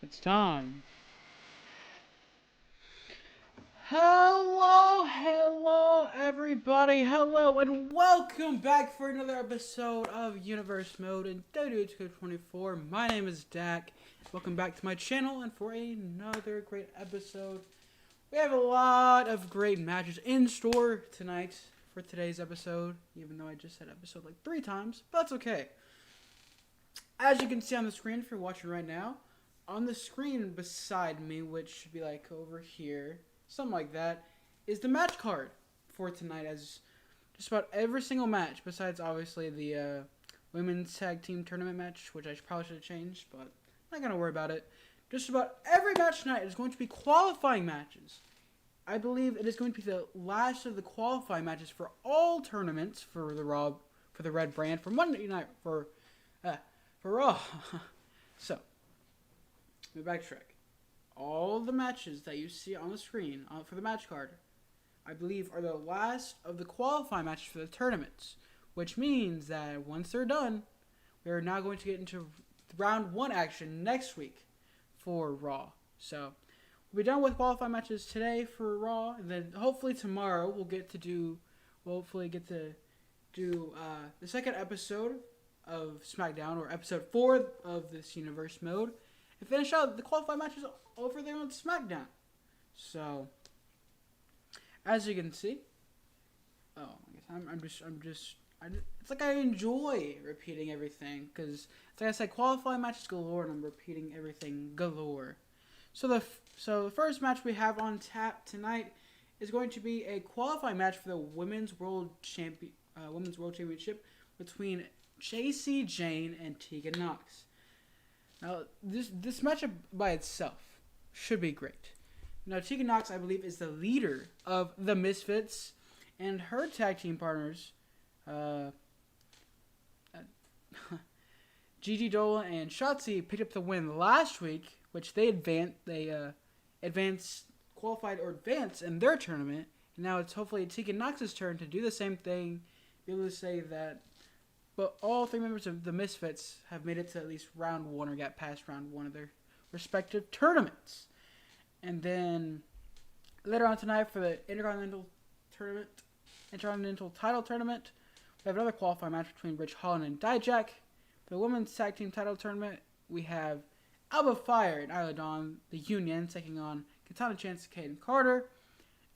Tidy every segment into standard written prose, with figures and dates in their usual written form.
It's time. Hello, everybody. Hello, and welcome back for another episode of Universe Mode in WWE2K24. My name is Dak. Welcome back to my channel, and for another great episode. We have a lot of great matches in store tonight for today's episode, even though I just said episode like 3 times, but that's okay. As you can see on the screen, if you're watching right now, on the screen beside me, which should be like over here, something like that, is the match card for tonight, as just about every single match, besides obviously the women's tag team tournament match, which I probably should have changed, but I'm not going to worry about it. Just about every match tonight is going to be qualifying matches. I believe it is going to be the last of the qualifying matches for all tournaments for the Red brand for Monday night for Raw. So, let me backtrack. All the matches that you see on the screen for the match card, I believe, are the last of the qualifying matches for the tournaments, which means that once they're done, we are now going to get into round 1 action next week for Raw. So, we'll be done with qualifying matches today for Raw, and then hopefully tomorrow we'll get to do the second episode of Smackdown, or episode 4 of this universe mode, and finish out the qualifying matches over there on Smackdown. So, as you can see, it's like I enjoy repeating everything, because it's like I said, qualifying matches galore, and I'm repeating everything galore. So the first match we have on tap tonight is going to be a qualifying match for the Women's World Championship between Jacy Jayne and Tegan Nox. Now, this matchup by itself should be great. Now, Tegan Nox, I believe, is the leader of the Misfits, and her tag team partners, Gigi Dolan and Shotzi, picked up the win last week, which they qualified in their tournament. And now it's hopefully Tegan Nox's turn to do the same thing, be able to say that. But all 3 members of the Misfits have made it to at least round 1 or got past round 1 of their respective tournaments. And then later on tonight for the Intercontinental Title Tournament, we have another qualifying match between Rich Holland and Dijak. For the Women's Tag Team Title Tournament, we have Alba Fire and Isla Dawn, the Union, taking on Katana Chance, Kayden Carter.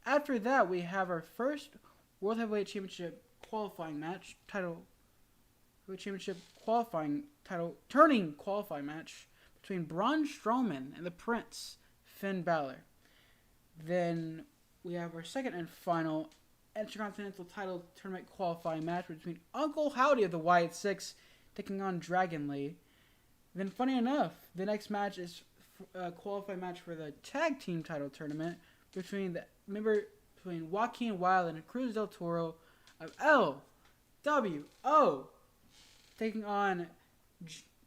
After that, we have our first World Heavyweight Championship qualifying match, turning qualifying match between Braun Strowman and the Prince, Finn Balor. Then we have our second and final Intercontinental Title Tournament qualifying match between Uncle Howdy of the Wyatt Six taking on Dragon Lee. Then, funny enough, the next match is a qualifying match for the Tag Team Title Tournament between Joaquin Wilde and Cruz del Toro of LWO, taking on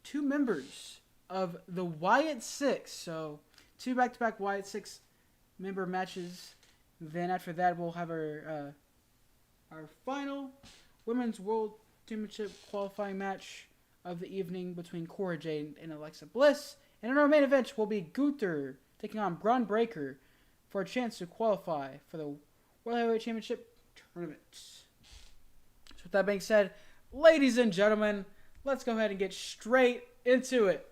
2 members of the Wyatt Six. So, 2 back-to-back Wyatt Six member matches. Then after that, we'll have our final Women's World Championship qualifying match of the evening between Cora Jade and Alexa Bliss. And in our main event will be Gunther taking on Braun Breaker for a chance to qualify for the World Heavyweight Championship tournament. So with that being said, ladies and gentlemen, let's go ahead and get straight into it.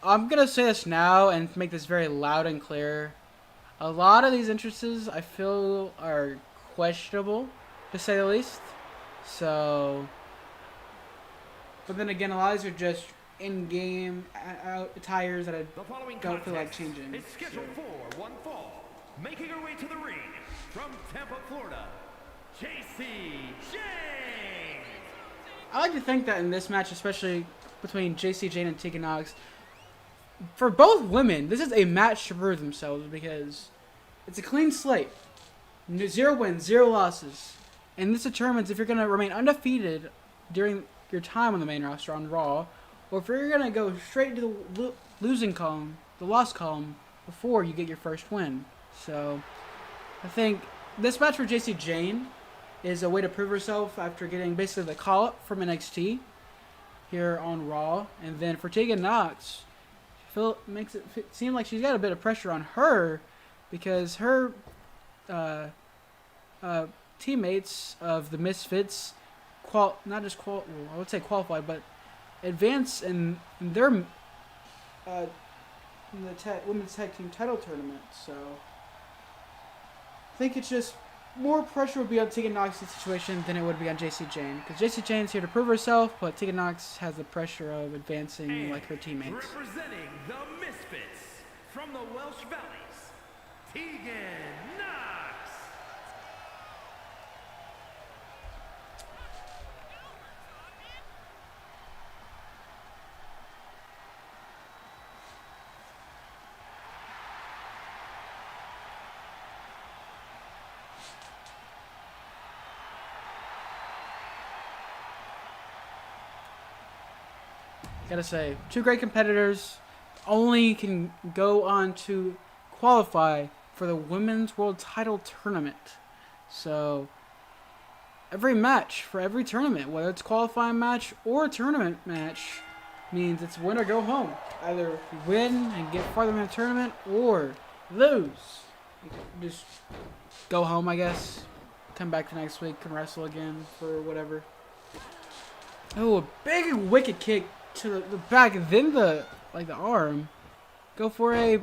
I'm going to say this now and make this very loud and clear. A lot of these entrances I feel are questionable, to say the least. So, but then again, a lot of these are just in-game attires that I don't feel like changing. It's scheduled for one fall, making her way to the ring from Tampa, Florida, Jacy Jayne. I like to think that in this match, especially between Jacy Jayne and Tegan Nox, for both women, this is a match to prove themselves, because it's a clean slate. 0 wins, 0 losses. And this determines if you're going to remain undefeated during your time on the main roster on Raw, or if you're going to go straight into the losing column, the loss column, before you get your first win. So, I think this match for Jacy Jayne is a way to prove herself after getting basically the call-up from NXT here on Raw. And then for Tegan Nox, makes it seem like she's got a bit of pressure on her because her teammates of the Misfits, I would say qualified, but advance in their in the women's tag team title tournament. So I think it's just more pressure would be on Tegan Nox's situation than it would be on JC Jane, because JC Jane's here to prove herself, but Tegan Nox has the pressure of advancing And like her teammates. representing the Misfits from the Welsh Valleys, Tegan Nox. Gotta say, two great competitors only can go on to qualify for the Women's World Title Tournament. So every match for every tournament, whether it's a qualifying match or a tournament match, means it's win or go home. Either win and get farther in the tournament or lose. Just go home, I guess. Come back to next week, can wrestle again for whatever. Oh, a big wicked kick to the back, then the arm. Go for a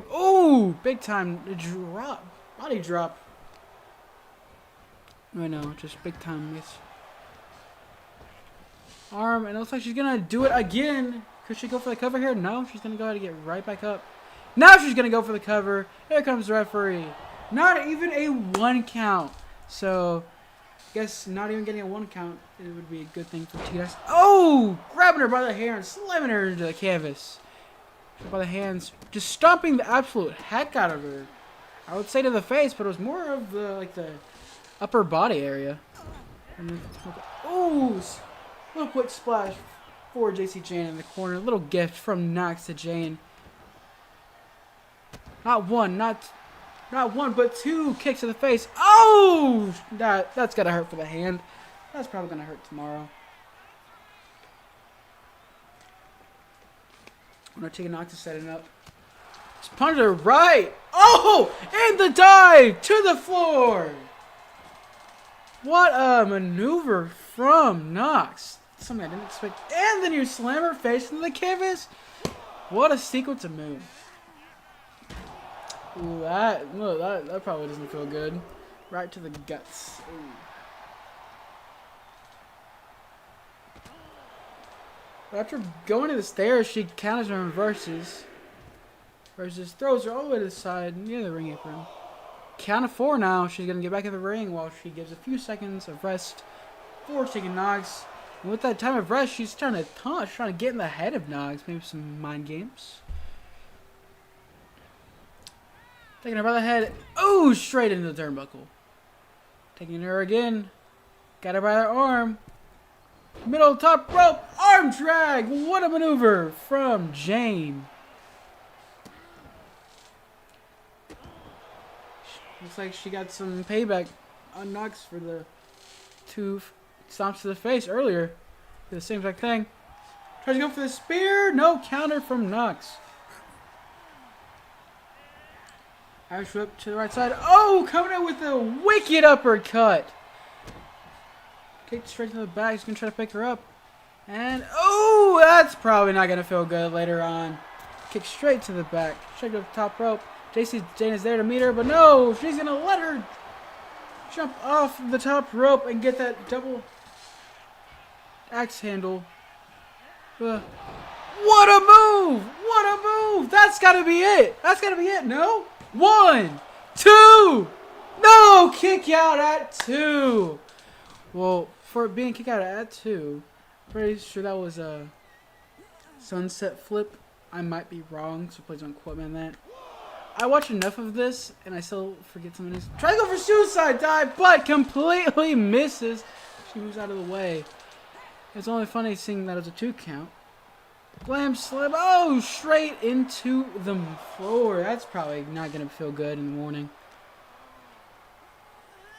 big time drop, body drop. I know, just big time miss. Arm, and it looks like she's gonna do it again. Could she go for the cover here? No, she's gonna go ahead and get right back up. Now she's gonna go for the cover. Here comes the referee. Not even a 1 count. So I guess not even getting a 1 count, it would be a good thing for TS. Oh! Grabbing her by the hair and slamming her into the canvas. By the hands, just stomping the absolute heck out of her. I would say to the face, but it was more of the upper body area. Oh! Little quick splash for JC Jane in the corner. A little gift from Nox to Jane. Not one, but 2 kicks to the face. Oh! That's gotta hurt for the hand. That's probably gonna hurt tomorrow. I'm gonna take a knock to set it up. Just punch her right. Oh! And the dive to the floor. What a maneuver from Nox. Something I didn't expect. And then you slam her face into the canvas. What a sequence of moves. Ooh, that probably doesn't feel good. Right to the guts. Ooh. After going to the stairs, she counters and reverses. Throws her all the way to the side near the ring apron. Count of 4 now. She's going to get back in the ring while she gives a few seconds of rest for Tegan Nox. And with that time of rest, she's trying to taunt. She's trying to get in the head of Nox. Maybe some mind games. Taking her by the head. Oh, straight into the turnbuckle. Taking her again. Got her by her arm. Middle top rope. Arm drag. What a maneuver from Jane. Looks like she got some payback on Nox for the 2 stomps to the face earlier. Did the same exact thing. Tries to go for the spear. No counter from Nox. Irish whip to the right side. Oh, coming in with a wicked uppercut. Kick straight to the back. He's going to try to pick her up. And, oh, that's probably not going to feel good later on. Kick straight to the back. Straight to the top rope. JC Jane is there to meet her, but no, she's going to let her jump off the top rope and get that double axe handle. What a move! What a move! That's got to be it. That's got to be it, no? 1, 2, no, kick out at 2. Well, for it being kick out at 2, pretty sure that was a sunset flip. I might be wrong, so please don't quote me on that. I watch enough of this, and I still forget some of these. Try to go for suicide dive, but completely misses. She moves out of the way. It's only funny seeing that as a 2 count. Glam slam. Oh, straight into the floor. That's probably not going to feel good in the morning.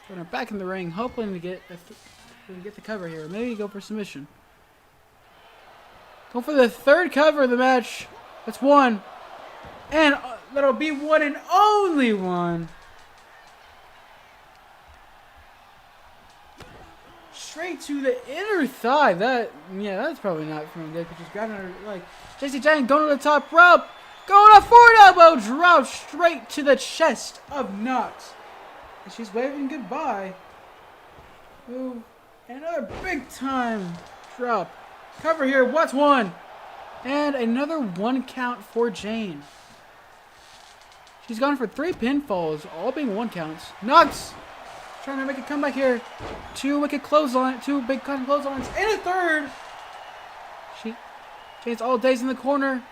Throwing her back in the ring, hoping to get the cover here. Maybe go for submission. Go for the third cover of the match. That's one. And that'll be one and only one. Straight to the inner thigh. That's probably not feeling good. Because she's grabbing her like JC Jane going to the top rope. Going a forward elbow drop straight to the chest of Knox. And she's waving goodbye. Ooh. And another big time drop. Cover here. What's one? And another 1 count for Jane. She's gone for 3 pinfalls, all being 1 counts. Knox trying to make a comeback here. 2 wicked clotheslines, 2 big clotheslines, and a third. Jane's all days in the corner.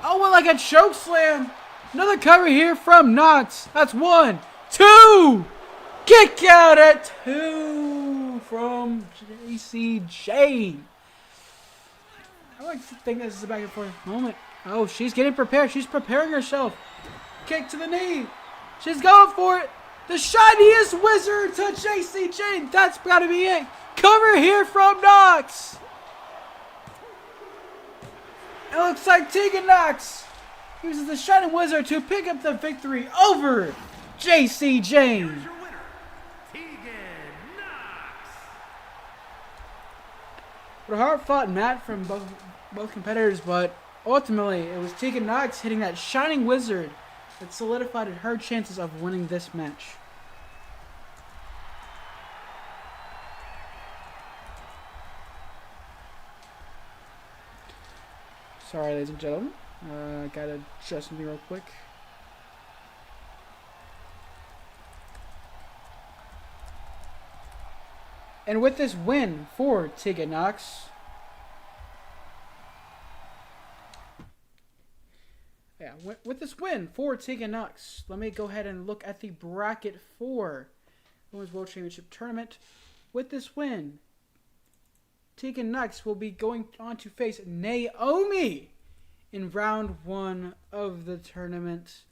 Oh, well, like a choke slam. Another cover here from Knox. That's 1, 2. Kick out at 2 from JC Jane. I like to think this is a back and forth moment. Oh, she's getting prepared. She's preparing herself. Kick to the knee. She's going for it. The shiniest wizard to JC Jane. That's got to be it. Cover here from Knox. It looks like Tegan Knox uses the shining wizard to pick up the victory over JC Jane. Here's your winner, Tegan Knox. A hard-fought match from both competitors, but ultimately it was Tegan Knox hitting that shining wizard that solidified her chances of winning this match. Sorry, ladies and gentlemen. Gotta adjust something real quick. And with this win for Tegan Knox, with this win for Tegan Knox, let me go ahead and look at the bracket for Women's World Championship Tournament. With this win, Tegan Knox will be going on to face Naomi in round 1 of the tournament.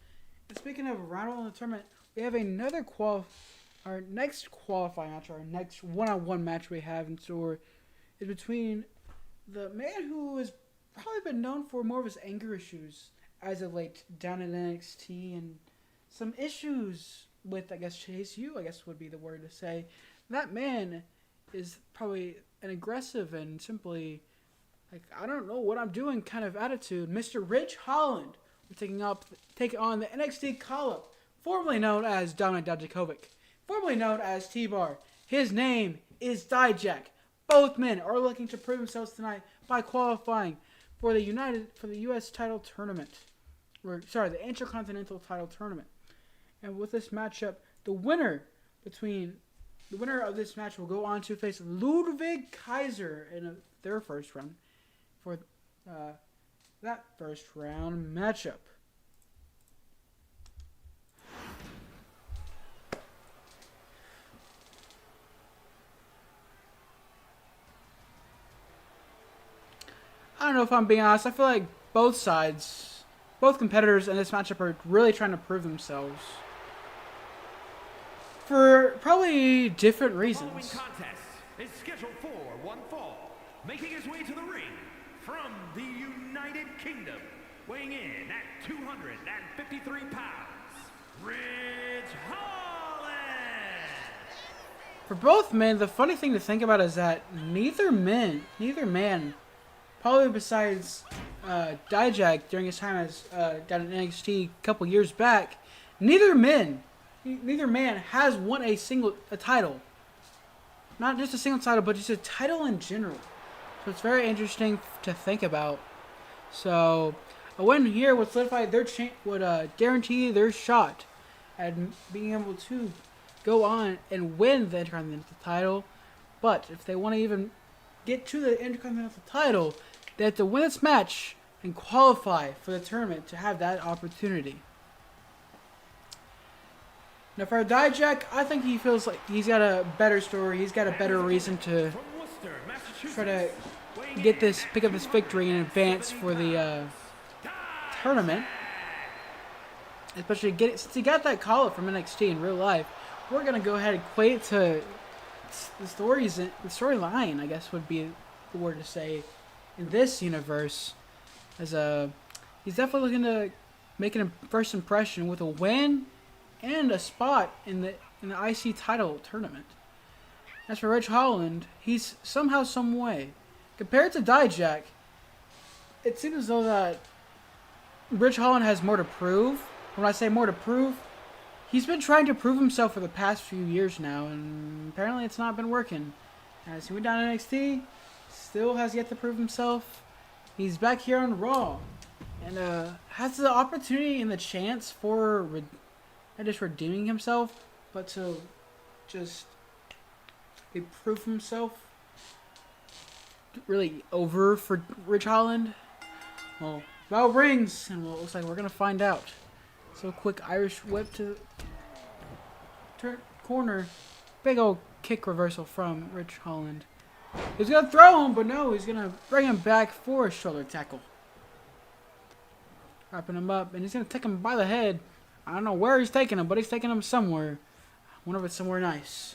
And speaking of round 1 of the tournament, we have another our next qualifying match, our next one-on-one match we have in store is between the man who has probably been known for more of his anger issues as of late down in NXT and some issues with, I guess, Chase U, I guess would be the word to say. That man is probably an aggressive and simply, like, I don't know what I'm doing kind of attitude. Mr. Rich Holland will taking on the NXT call-up, formerly known as Dominik Dijakovic, formerly known as T-Bar. His name is Dijak. Both men are looking to prove themselves tonight by qualifying for the U.S. title tournament. The Intercontinental title tournament. And with this matchup, the winner of this match will go on to face Ludwig Kaiser in their first round for that first round matchup. I don't know if I'm being honest. I feel like both competitors in this matchup are really trying to prove themselves for probably different reasons. The following contest is scheduled for one fall. Making his way to the ring from the United Kingdom, weighing in at 253 pounds, Rich Holland. For both men, the funny thing to think about is that neither man, probably besides Dijak during his time as down in NXT a couple years back, neither man has won a title. Not just a single title, but just a title in general. So it's very interesting to think about. So a win here would solidify would guarantee their shot at being able to go on and win the Intercontinental title. But if they want to even get to the Intercontinental title, they have to win this match and qualify for the tournament to have that opportunity. Now for Dijak, I think he feels like he's got a better story. He's got a better reason to try to pick up this victory in advance for the tournament. Especially since he got that call-up from NXT in real life. we're gonna go ahead and equate to the storyline, I guess would be the word to say, in this universe. As he's definitely looking to make a first impression with a win and a spot in the IC title tournament. As for Ridge Holland, he's somehow, some way, compared to Dijak, it seems as though that Ridge Holland has more to prove. When I say more to prove, he's been trying to prove himself for the past few years now, and apparently it's not been working. As he went down to NXT, still has yet to prove himself. He's back here on Raw, and has the opportunity and the chance for not just redeeming himself, but to just prove himself really over for Ridge Holland. Well, bell rings, and it looks like we're gonna find out. So quick Irish whip to turn corner, big old kick reversal from Ridge Holland. He's gonna throw him, but no, he's gonna bring him back for a shoulder tackle. Wrapping him up, and he's gonna take him by the head. I don't know where he's taking him, but he's taking him somewhere. I wonder if it's somewhere nice.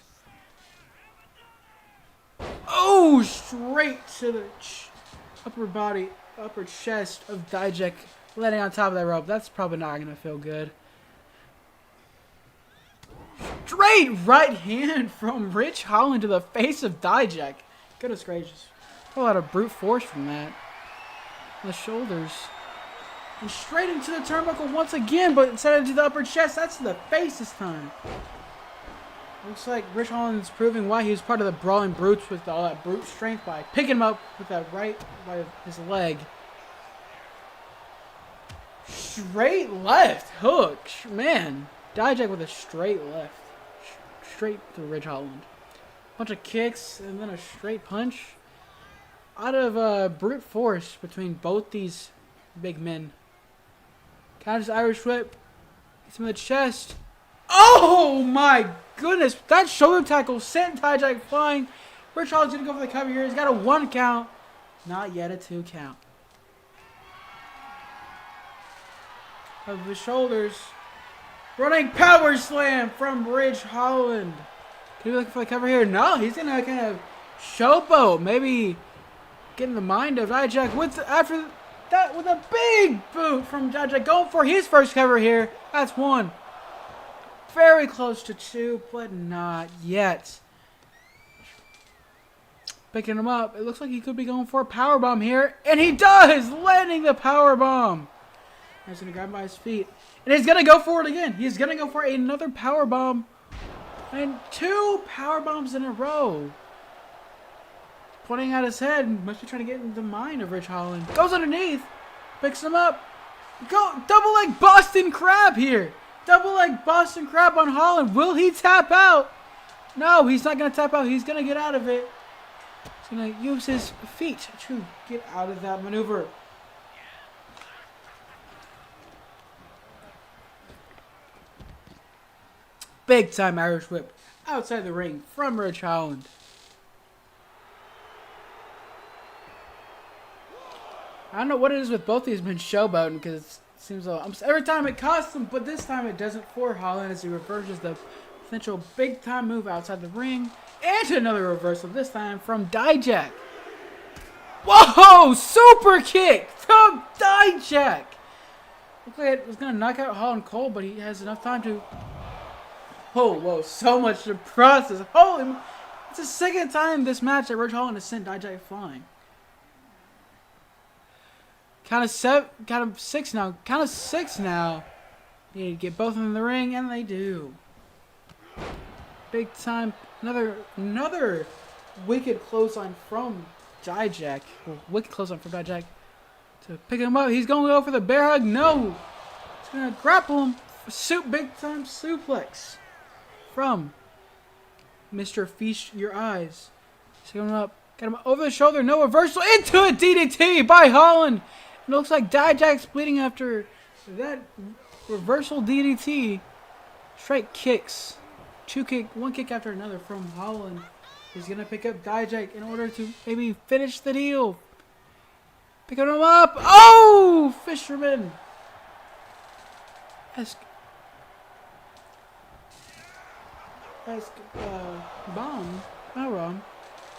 Oh, straight to the upper chest of Dijak, landing on top of that rope. That's probably not gonna feel good. Straight right hand from Ridge Holland to the face of Dijak. Goodness gracious. A lot of brute force from that. The shoulders. And straight into the turnbuckle once again, but instead of to the upper chest, that's to the face this time. Looks like Ridge Holland's proving why he was part of the Brawling Brutes with all that brute strength by picking him up with that right by his leg. Straight left hook. Man, Dijak with a straight left. Straight to Ridge Holland. Bunch of kicks and then a straight punch. Out of brute force between both these big men. Counters Irish whip. Hits him in the chest. Oh my goodness. That shoulder tackle sent Dijak flying. Ridge Holland's going to go for the cover here. He's got a 1 count. Not yet a 2 count. Of the shoulders. Running power slam from Ridge Holland. Could he be looking for the cover here? No, he's going to kind of showboat. Maybe get in the mind of Dijak with after that with a big boot from Dijak. Going for his first cover here. That's 1. Very close to 2, but not yet. Picking him up. It looks like he could be going for a powerbomb here. And he does! Landing the powerbomb. He's going to grab by his feet. And he's going to go for it again. He's going to go for another powerbomb. And 2 powerbombs in a row. Pointing at his head. Must be trying to get into the mind of Ridge Holland. Goes underneath. Picks him up. Go double leg Boston Crab here. Double leg Boston Crab on Holland. Will he tap out? No, he's not going to tap out. He's going to get out of it. He's going to use his feet to get out of that maneuver. Big time Irish whip outside the ring from Ridge Holland. I don't know what it is with both these men showboating, because it seems like every time it costs them, but this time it doesn't for Holland as he reverses the potential big time move outside the ring. And another reversal, this time from Dijak. Whoa! Super kick from Dijak! Looks like it was going to knock out Holland cold, but he has enough time to... Oh, whoa, so much to process. Holy... It's the second time this match that Ridge Holland has sent Dijak flying. Count of 6 now. Count of 6 now. They need to get both of them in the ring, and they do. Big time. Another wicked clothesline from Dijak. Well, wicked clothesline from Dijak. To pick him up. He's going to go for the bear hug. No. He's going to grapple him. Big time suplex from Mr. Feast Your Eyes. He's going up. Got him over the shoulder. No reversal. Into a DDT by Holland. It looks like Dijak's bleeding after that reversal DDT. Straight kicks. 1 kick after another from Holland. He's going to pick up Dijak in order to maybe finish the deal. Picking him up. Oh! Fisherman. That's bomb. Not wrong.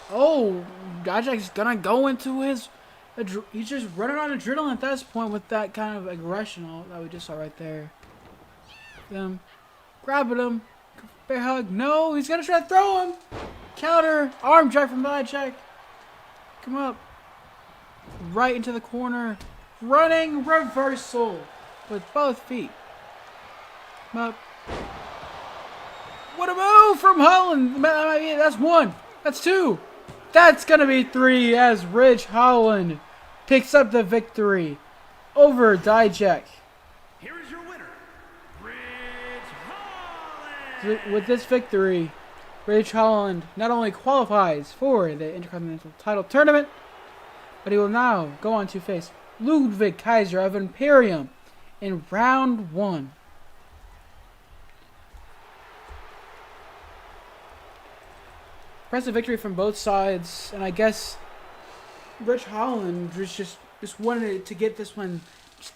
Oh, Dijak's gonna go into his. He's just running on adrenaline at this point with that kind of aggression that we just saw right there. Them grabbing him. Bear hug. No, he's gonna try to throw him. Counter. Arm drag from Dijak. Come up. Right into the corner. Running reversal with both feet. Come up. What a move from Holland. That's one. That's two. That's going to be three as Ridge Holland picks up the victory over Dijak. Here is your winner, Ridge Holland. With this victory, Ridge Holland not only qualifies for the Intercontinental title tournament, but he will now go on to face Ludwig Kaiser of Imperium in round 1. Impressive victory from both sides, and I guess Ridge Holland just wanted to get this one just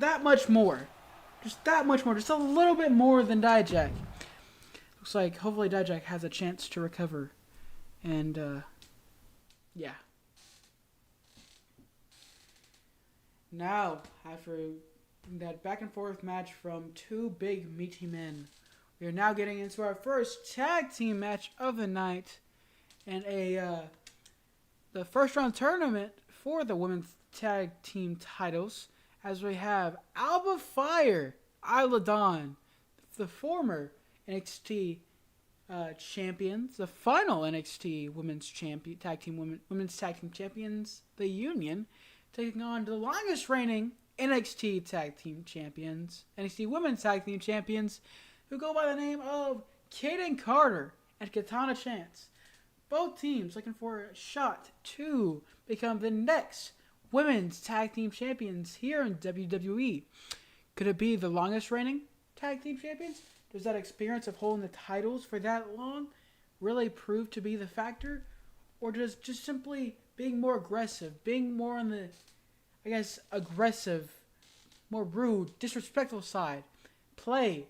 that much more. Just that much more. Just a little bit more than Dijak. Looks like hopefully Dijak has a chance to recover. And, yeah. Now, after that back and forth match from two big meaty men, we are now getting into our first tag team match of the night, and the first round tournament for the women's tag team titles, as we have Alba Fire, Isla Dawn, the former NXT champions, the final NXT women's tag team champions, the Union, taking on the longest reigning NXT tag team champions, NXT women's tag team champions, who go by the name of Kaden Carter and Katana Chance. Both teams looking for a shot to become the next women's tag team champions here in WWE. Could it be the longest reigning tag team champions? Does that experience of holding the titles for that long really prove to be the factor? Or does just simply being more aggressive, being more on the, I guess, aggressive, more rude, disrespectful side play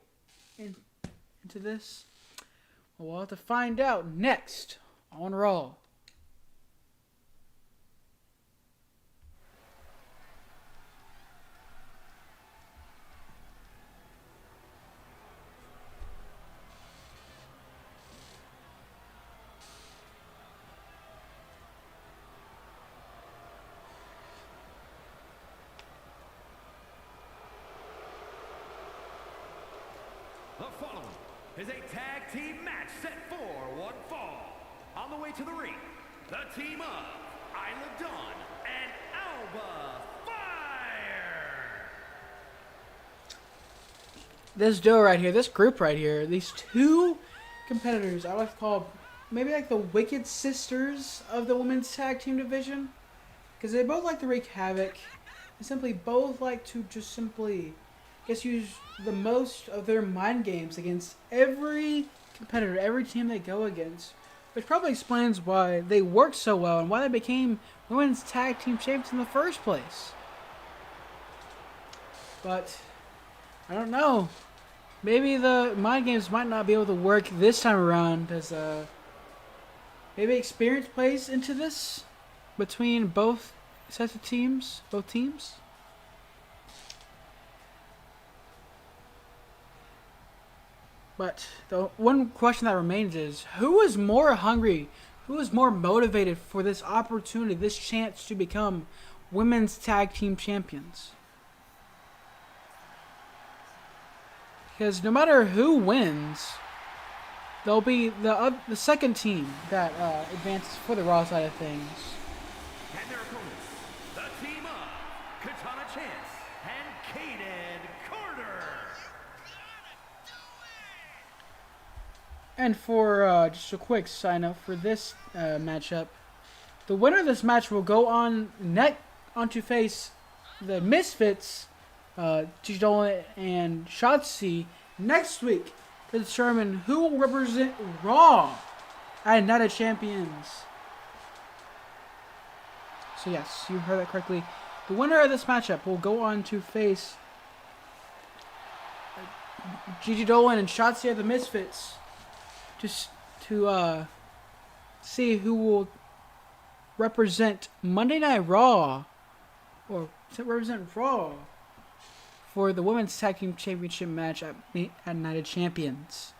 into this? Well, we'll have to find out next on Raw. The following is a tag team match set for one fall. On the way to the ring, the team of Isla Dawn and Alba Fire. This duo right here, this group right here, these two competitors, I like to call maybe like the Wicked Sisters of the women's tag team division. Because they both like to wreak havoc. And simply both like to just simply, I guess, use the most of their mind games against every competitor, every team they go against. Which probably explains why they work so well and why they became women's tag team champions in the first place. But I don't know. Maybe the mind games might not be able to work this time around, as maybe experience plays into this between both sets of teams, both teams. But the one question that remains is, who is more hungry, who is more motivated for this opportunity, this chance to become women's tag team champions? Because no matter who wins, there'll be the second team that advances for the Raw side of things. And their opponents, the team of Katana Chance and Kaden Carter. And for just a quick sign up for this matchup, the winner of this match will go on to face the Misfits, Gigi Dolan and Shotzi, next week to determine who will represent Raw at Night of Champions. So yes, you heard that correctly. The winner of this matchup will go on to face Gigi Dolan and Shotzi of the Misfits just to see who will represent Monday Night Raw, or represent Raw for the Women's Tag Team Championship match at Night of Champions.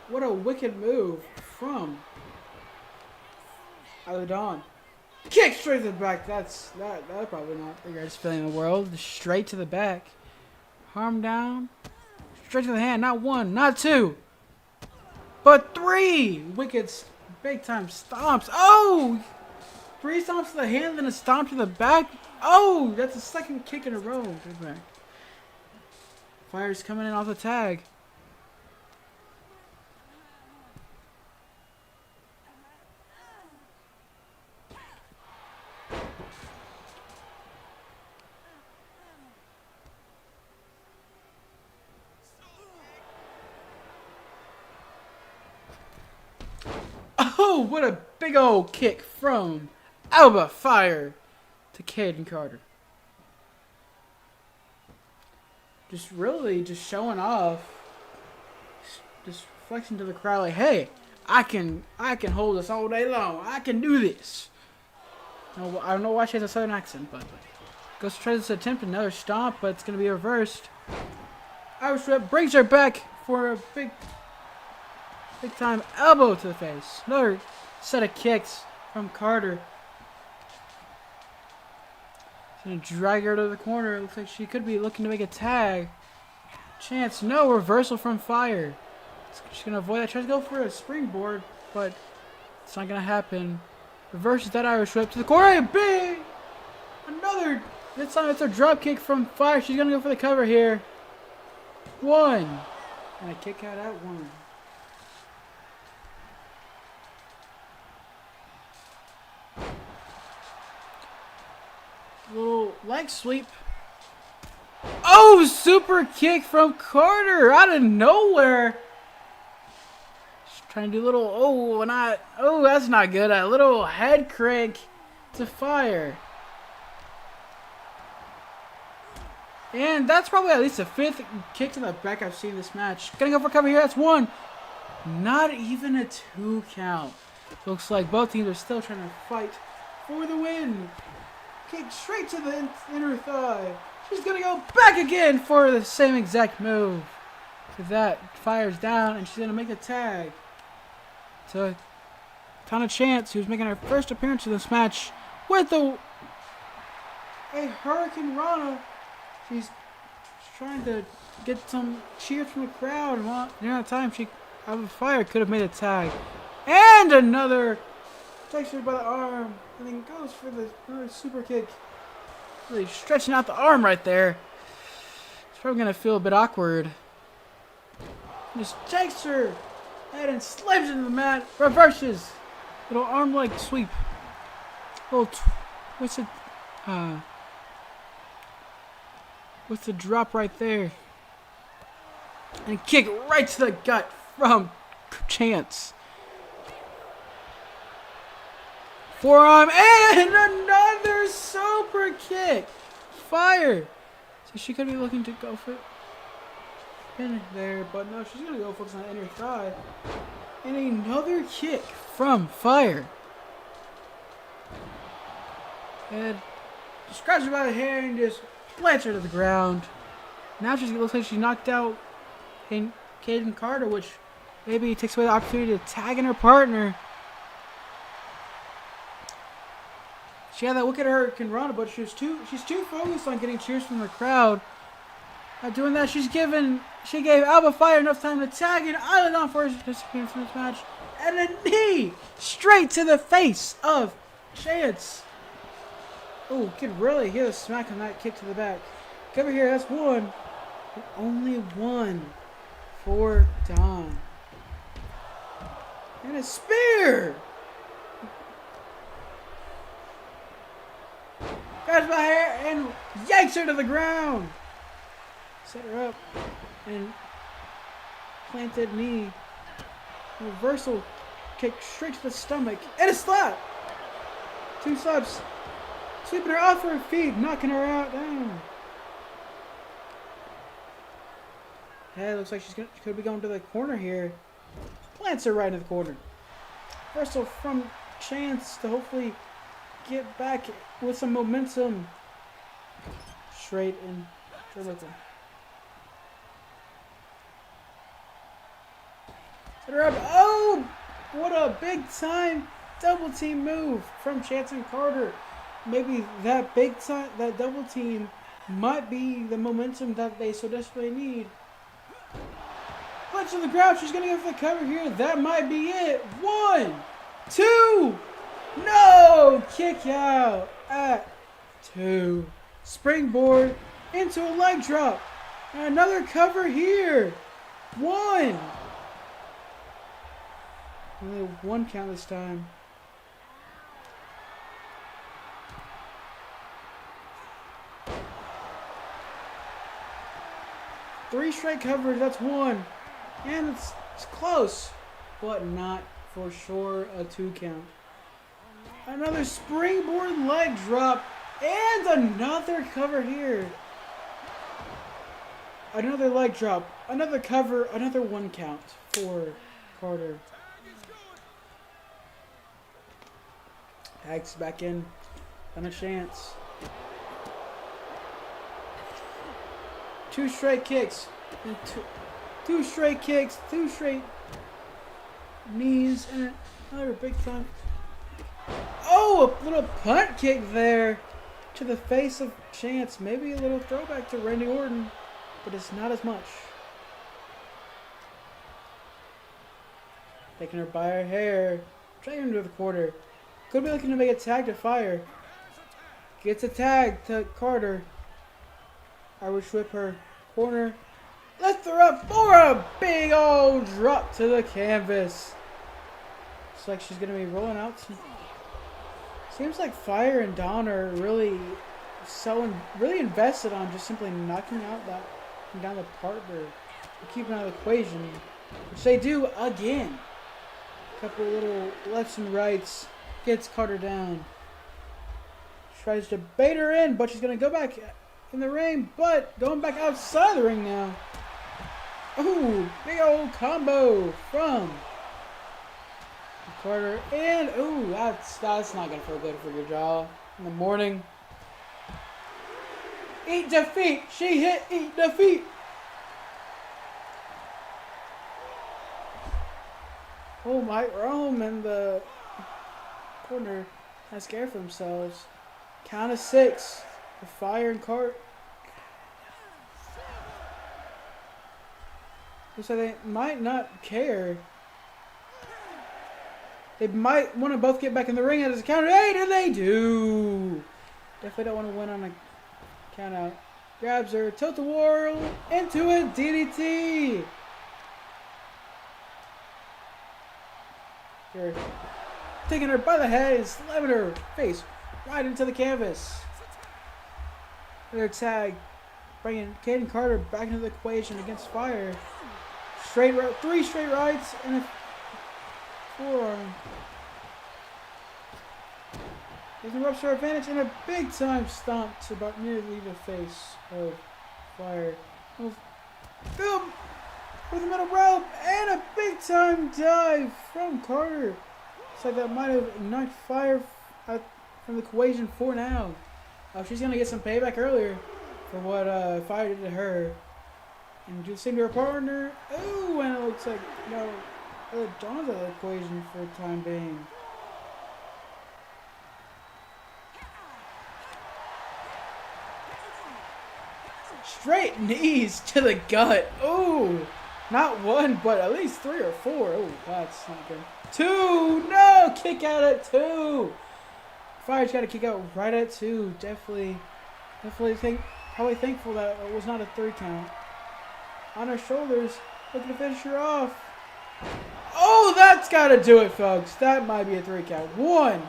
What a wicked move from Dawn. Kick straight to the back. That's probably not the greatest feeling in the world. Straight to the back. Arm down. Straight to the hand. Not one, not two, but three wicked big time stomps. Oh! 3 stomps to the hand, then a stomp to the back. Oh! That's the second kick in a row. Good back. Fire's coming in off the tag. Oh, what a big old kick from Alba Fire to Caden Carter. Just really just showing off. Just flexing to the crowd like, hey, I can hold this all day long. I can do this. No, I don't know why she has a southern accent, but goes to try this attempt another stomp, but it's going to be reversed. Irish Whip brings her back for a big time elbow to the face. Another set of kicks from Carter. He's going to drag her to the corner. It looks like she could be looking to make a tag. Chance, no, reversal from Fire. She's going to avoid that. Tries to go for a springboard, but it's not going to happen. Reverses that Irish Whip to the corner. Big! Another. This time it's a drop kick from Fire. She's going to go for the cover here. 1. And a kick out at 1. Little leg sweep. Oh, super kick from Carter out of nowhere. Just trying to do a little, that's not good. A little head crank to Fire. And that's probably at least the 5th kick to the back I've seen in this match. Gonna go for cover here. That's 1. Not even a 2 count. Looks like both teams are still trying to fight for the win. Kick straight to the inner thigh. She's going to go back again for the same exact move. With that, Fire's down, and she's going to make a tag to Tana Chance, who's making her first appearance in this match with a Hurricane Rana. She's trying to get some cheers from the crowd, and near the time she, out of Fire, could have made a tag. And another takes her by the arm, and then goes for the super kick. Really stretching out the arm right there. It's probably going to feel a bit awkward. Just takes her head and slams into the mat. Reverses. Little arm leg sweep. What's the drop right there? And kick right to the gut from Chance. Forearm and another super kick. Fire. So she could be looking to go for pin there, but no, she's gonna go focus on the inner thigh. And another kick from Fire. And just grabs her by the hair and just plants her to the ground. Now she looks like she knocked out Caden Carter, which maybe takes away the opportunity to tag in her partner. She had that wicked Hurricane Rana, but she's too focused on getting cheers from the crowd. By doing that, she gave Alba Fire enough time to tag in Dawn for her disappearance from this match. And a knee straight to the face of Chance. Oh, could really hear the smack on that kick to the back. Cover here, that's 1. But only 1 for Dawn. And a spear! Grabs my hair and yanks her to the ground. Set her up and planted knee. Reversal kick straight to the stomach and a slap. 2 slaps Sweeping her off her feet, knocking her out down. Hey, looks like she could be going to the corner here. Plants her right into the corner. Reversal from Chance to hopefully get back with some momentum. Straight in. Set her up. Oh! What a big time double team move from Chance and Carter. Maybe that big time, that double team might be the momentum that they so desperately need. Punch on the ground. She's going to go for the cover here. That might be it. 1, 2. No! Kick out at 2. Springboard into a leg drop. And another cover here. 1. Only 1 count this time. Three straight covers, that's 1. And it's close, but not for sure a 2 count. Another springboard leg drop and another cover here. Another leg drop, another cover, another 1 count for Carter. Hags back in, on a chance. 2 straight kicks, and two straight kicks, 2 straight knees, and another big time. Oh, a little punt kick there to the face of Chance. Maybe a little throwback to Randy Orton, but it's not as much. Taking her by her hair, dragging her to the quarter. Could be looking to make a tag to Fire. Gets a tag to Carter. Irish whip her corner. Lifts her up for a big old drop to the canvas. Looks like she's going to be rolling out. Seems like Fire and Dawn are really invested on just simply knocking down the partner, keeping out of the equation, which they do again. A couple little lefts and rights. Gets Carter down. Tries to bait her in, but she's going to go back in the ring, but going back outside the ring now. Ooh, big old combo from Carter. And, ooh, that's not going to feel good for your jaw in the morning. Eat defeat. She hit eat defeat. Oh, Mike Rome and the corner kind of scared for themselves. Count of 6 for Fire and Cart. So they might not care. They might want to both get back in the ring as a count of 8, and they do. Definitely don't want to win on a count out. Grabs her, tilt the world into a DDT. Here. Taking her by the head and slamming her face right into the canvas. Another tag, bringing Kaden Carter back into the equation against Fire. 3 straight rights and a forearm. Interrupts her advantage and a big time stomp to about nearly the face of Fire. Boom! With the middle rope and a big time dive from Carter. Looks like that might have knocked Fire out from the equation for now. She's going to get some payback earlier for what Fire did to her. And do the same to her partner. Ooh, and it looks like, Dawn's out of the equation for the time being. Straight knees to the gut. Ooh, not 1, but at least 3 or 4. Ooh, that's not good. 2, no, kick out at 2. Fire's got to kick out right at 2. Probably thankful that it was not a 3 count. On her shoulders, looking to finish her off. Oh, that's got to do it, folks. That might be a 3 count. 1,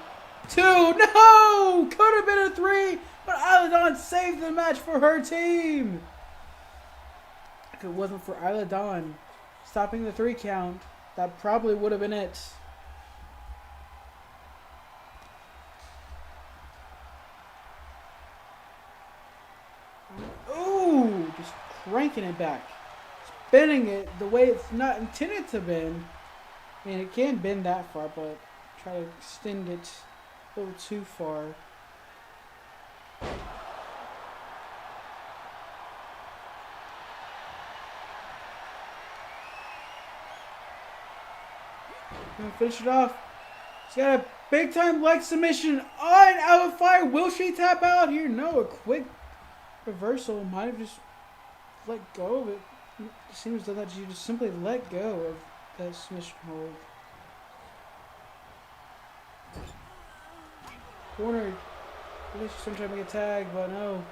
2, no! Could have been a 3, but Isla Dawn saved the match for her team. If it wasn't for Isla Dawn stopping the 3 count, that probably would have been it. cranking it back. Bending it the way it's not intended to bend. I mean, it can bend that far, but try to extend it a little too far. Gonna finish it off. She's got a big time leg submission on out of fire. Will she tap out here? No, a quick reversal. Might have just let go of it. It seems that she just simply let go of that submission hold. Corner. At least she's trying to make a tag, but no.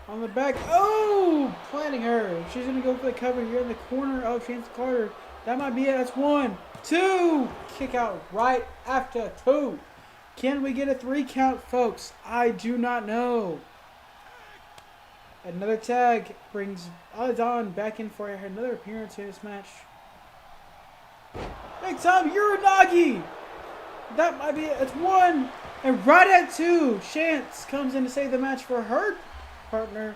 On the back. Oh! Planting her. She's going to go for the cover here in the corner of Chance Carter. That might be it. That's 1, 2. Kick out right after 2. Can we get a 3 count, folks? I do not know. Another tag brings Dawn back in for another appearance in this match. Big time Uranagi! That might be it. It's 1. And right at 2, Chance comes in to save the match for her partner.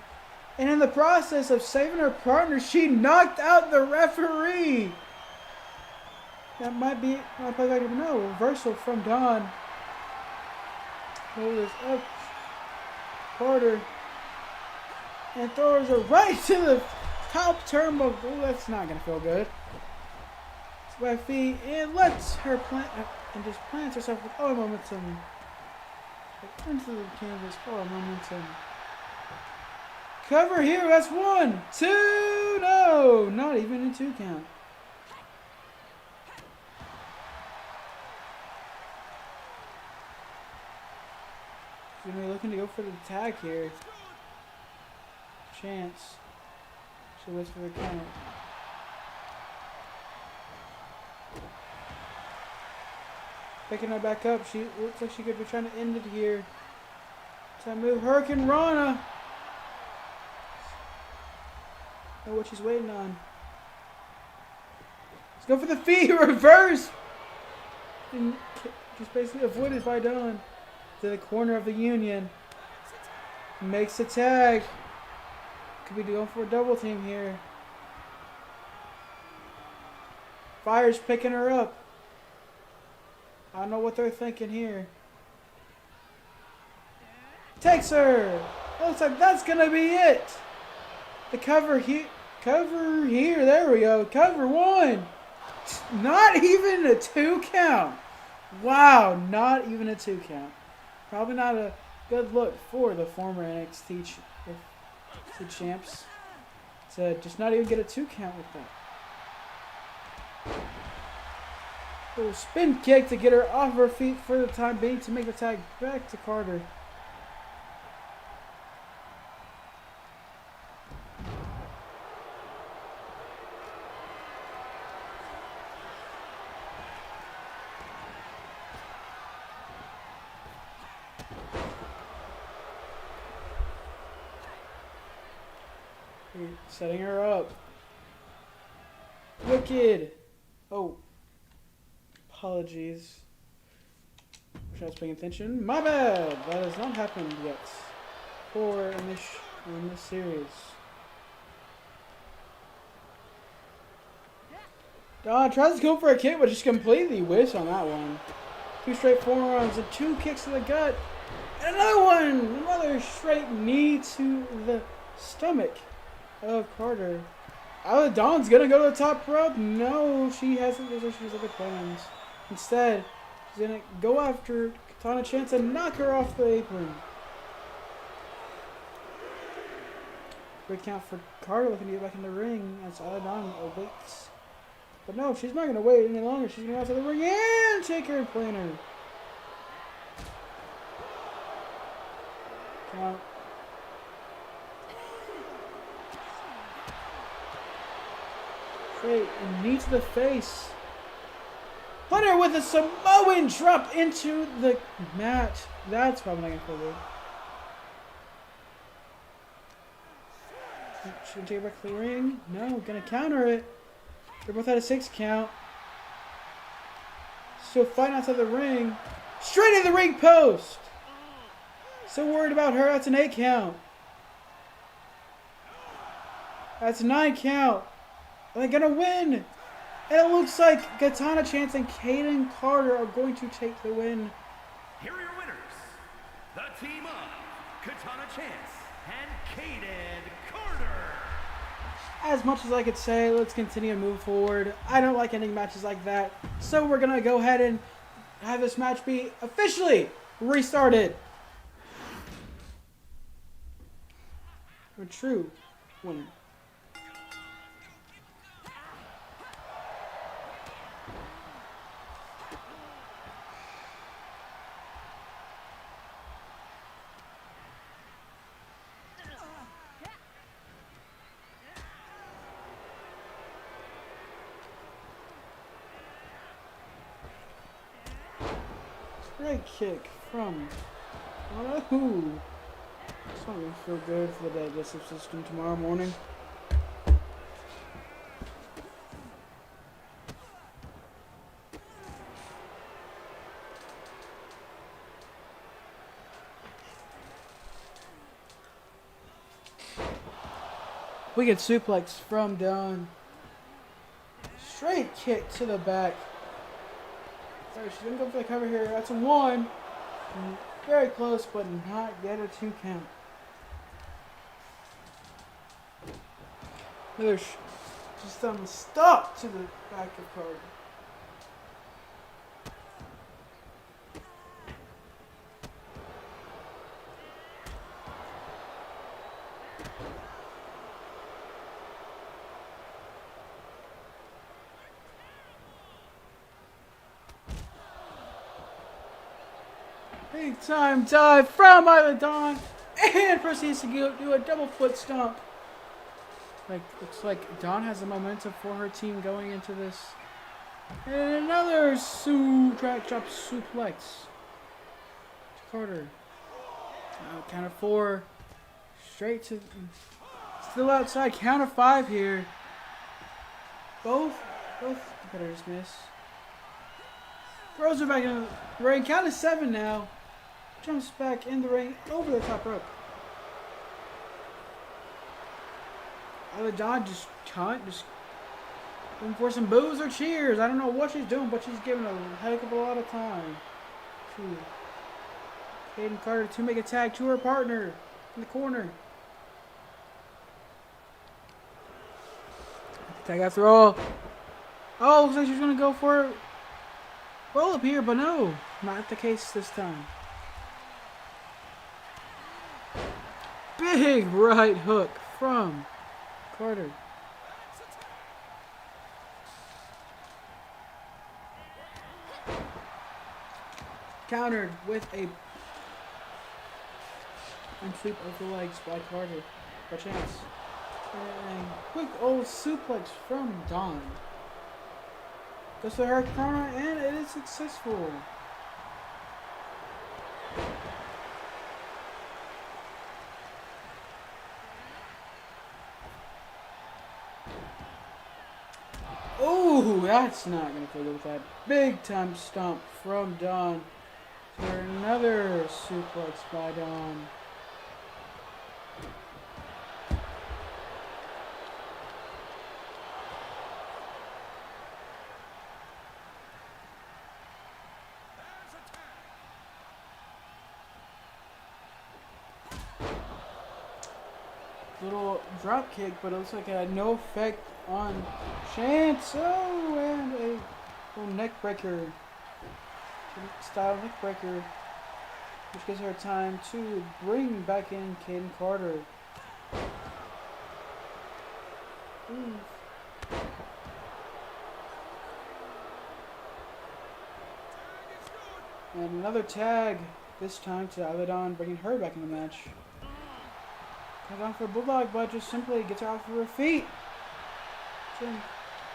And in the process of saving her partner, she knocked out the referee. That might be it. No, reversal from Dawn. Hold this up. Carter. And throws her right to the top turnbuckle. Oh, that's not going to feel good. By feet and lets her plant and just plants herself with all momentum. Into the canvas, all momentum. Cover here, that's 1, 2, no, not even a 2 count. She's going to be looking to go for the tag here. Chance. She waits for the count. Picking her back up. She looks like she could be trying to end it here. Time move. Hurricane Rana. Know what she's waiting on. Let's go for the feet. Reverse. And just basically avoided by Dawn. To the corner of the Union. Makes a tag. Could be going for a double team here. Fire's picking her up. I don't know what they're thinking here. Takes her. Looks like that's gonna be it. The cover here. Cover here. There we go. Cover 1. Not even a 2 count. Wow. Not even a 2 count. Probably not a good look for the former NXT champs. To just not even get a 2 count with that. Little spin kick to get her off her feet for the time being to make the tag back to Carter. Setting her up. Wicked. Oh. Apologies. Wish I was paying attention. My bad. That has not happened yet. For in this series. Dawn tries to go for a kick, but just completely whiffs on that one. 2 straight forearms and 2 kicks to the gut. And another one! Another straight knee to the stomach of Carter. Dawn's gonna go to the top rope. No, she hasn't. Those are other plans. Instead, she's gonna go after Katana Chance and knock her off the apron. Great count for Carter looking to get back in the ring as Dawn awaits. But no, she's not gonna wait any longer. She's gonna go out to the ring and take her and plant her. Count. Straight and knee to the face. Put her with a Samoan drop into the mat. That's probably not going to feel good. Should we take it back to the ring? No, going to counter it. They're both at a 6 count. Still fighting outside the ring. Straight to the ring post. So worried about her. That's an 8 count. That's a 9 count. Are they gonna win? And it looks like Katana Chance and Caden Carter are going to take the win. Here are your winners, the team of Katana Chance and Caden Carter. As much as I could say, let's continue and move forward. I don't like ending matches like that. So we're gonna go ahead and have this match be officially restarted. A true winner. Great kick from Ooh. It's not gonna feel good for the digestive system tomorrow morning. We get suplex from Dawn. Straight kick to the back. Sorry, she's gonna go for the cover here. That's a 1. Very close, but not yet a 2 count. Another just stop to the back of Carter. Big time dive from Isla Dawn and proceeds to do a double foot stomp. Looks like Dawn has the momentum for her team going into this. And another track chop suplex to Carter. Count of 4. Straight to still outside. Count of 5 here. Both competitors miss. Throws her back in the ring. Count of 7 now. Jumps back in the ring over the top rope. Dawn just looking for some boos or cheers. I don't know what she's doing, but she's giving a heck of a lot of time to Caden Carter to make a tag to her partner in the corner. Tag after all. Oh, looks like she's gonna go for it. Roll up here, but no, not the case this time. Big right hook from Carter. Countered with a sweep of the legs by Carter. By Chance. And quick old suplex from Dawn. Goes to her corner and it is successful. Oh, that's not going to feel good with that. Big time stomp from Dawn. For another suplex by Dawn. Little drop kick, but it looks like it had no effect on Chance. Oh, and a little neck breaker. Style neck breaker. Which gives her time to bring back in Caden Carter. Ooh. And another tag, this time to Aladon, bringing her back in the match. Comes on for a bulldog, but just simply gets her off of her feet.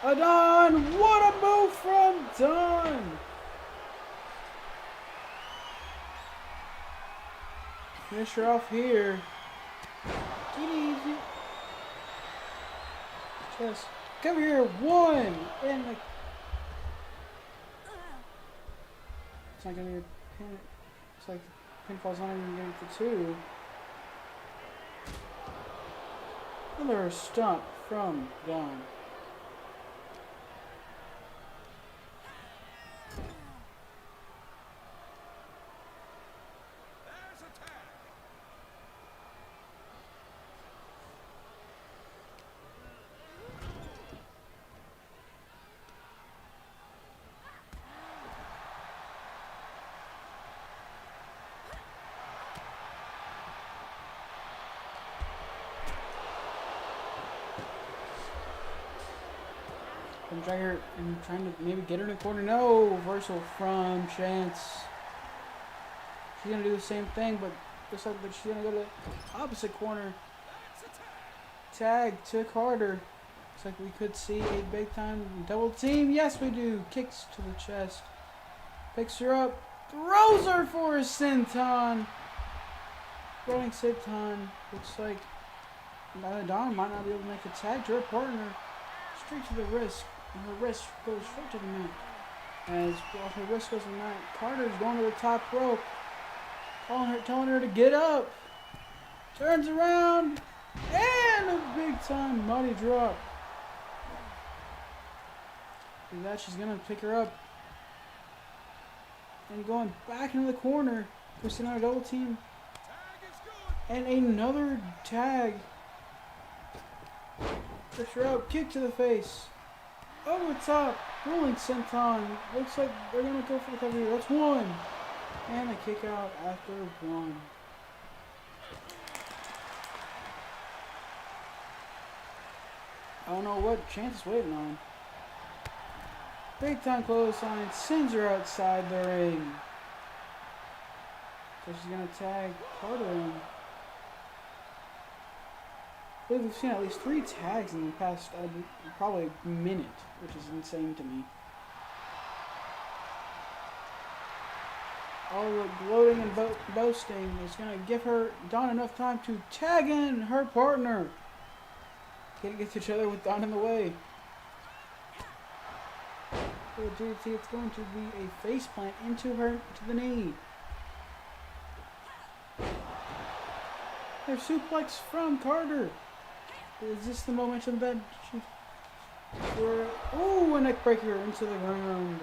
Adon, what a move from Dawn! Finish her off here. Just come here, 1, and like it's not gonna be a pin. It's like the pinfall's not even getting for 2. Another stomp from Dawn. I'm trying to maybe get her in the corner. No, reversal from Chance. She's gonna do the same thing, but looks like she's gonna go to the opposite corner. Tag to Carter. Looks like we could see a big time double team. Yes, we do. Kicks to the chest. Picks her up. Throws her for a senton. Running senton. Looks like Dawn might not be able to make a tag to her partner. Straight to the wrist. And her wrist goes straight to the mat. As well, her wrist goes to the mat. Carter's going to the top rope. Telling her to get up. Turns around. And a big time money drop. With that, she's going to pick her up. And going back into the corner. Twisting out a double team. And another tag. Push her out. Kick to the face. Over the top. Rolling senton. Looks like they're going to go for the cover here. That's one. And a kick out after one. I don't know what Chance is waiting on. Big time clothesline. Sends her outside the ring. So she's going to tag Carter in. I believe we've seen at least 3 tags in the past probably a minute, which is insane to me. All the gloating and boasting is going to give her Dawn enough time to tag in her partner. Can't get to each other with Dawn in the way. For the DDT, it's going to be a face plant into the knee. There's suplex from Carter. Is this the momentum that she... Ooh, a neck breaker into the ground.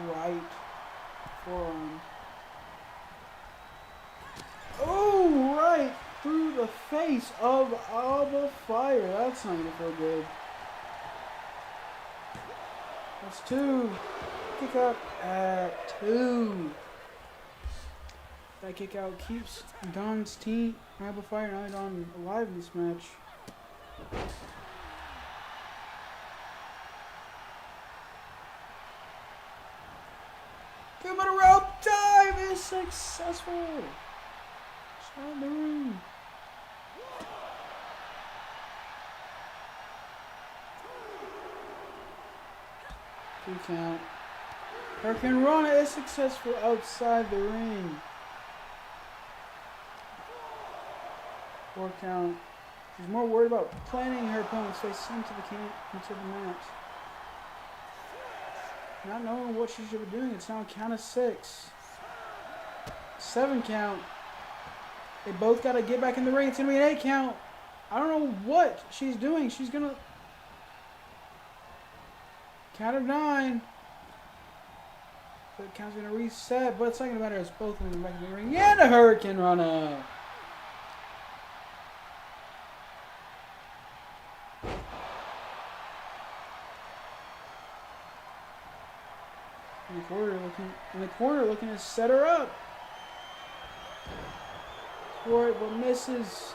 Right forearm. Oh, right through the face of Alba Fire. That's not gonna feel good. That's 2. Kick out at 2. That kick out keeps Dawn's team, Alba Fire and Dawn alive in this match. Come on, rope dive is successful. Shot the ring. Two count. Hurricane Rana is successful outside the ring. 4 count. She's more worried about planting her opponent's face into the mat. Not knowing what she should be doing. It's now a count of 6. 7 count. They both got to get back in the ring. It's going to be an 8 count. I don't know what she's doing. She's going to... Count of 9. The count's going to reset, but it's not going to matter. It's both going to get back in the ring. And a Hurricane Rana. In the corner looking to set her up. For it, but misses.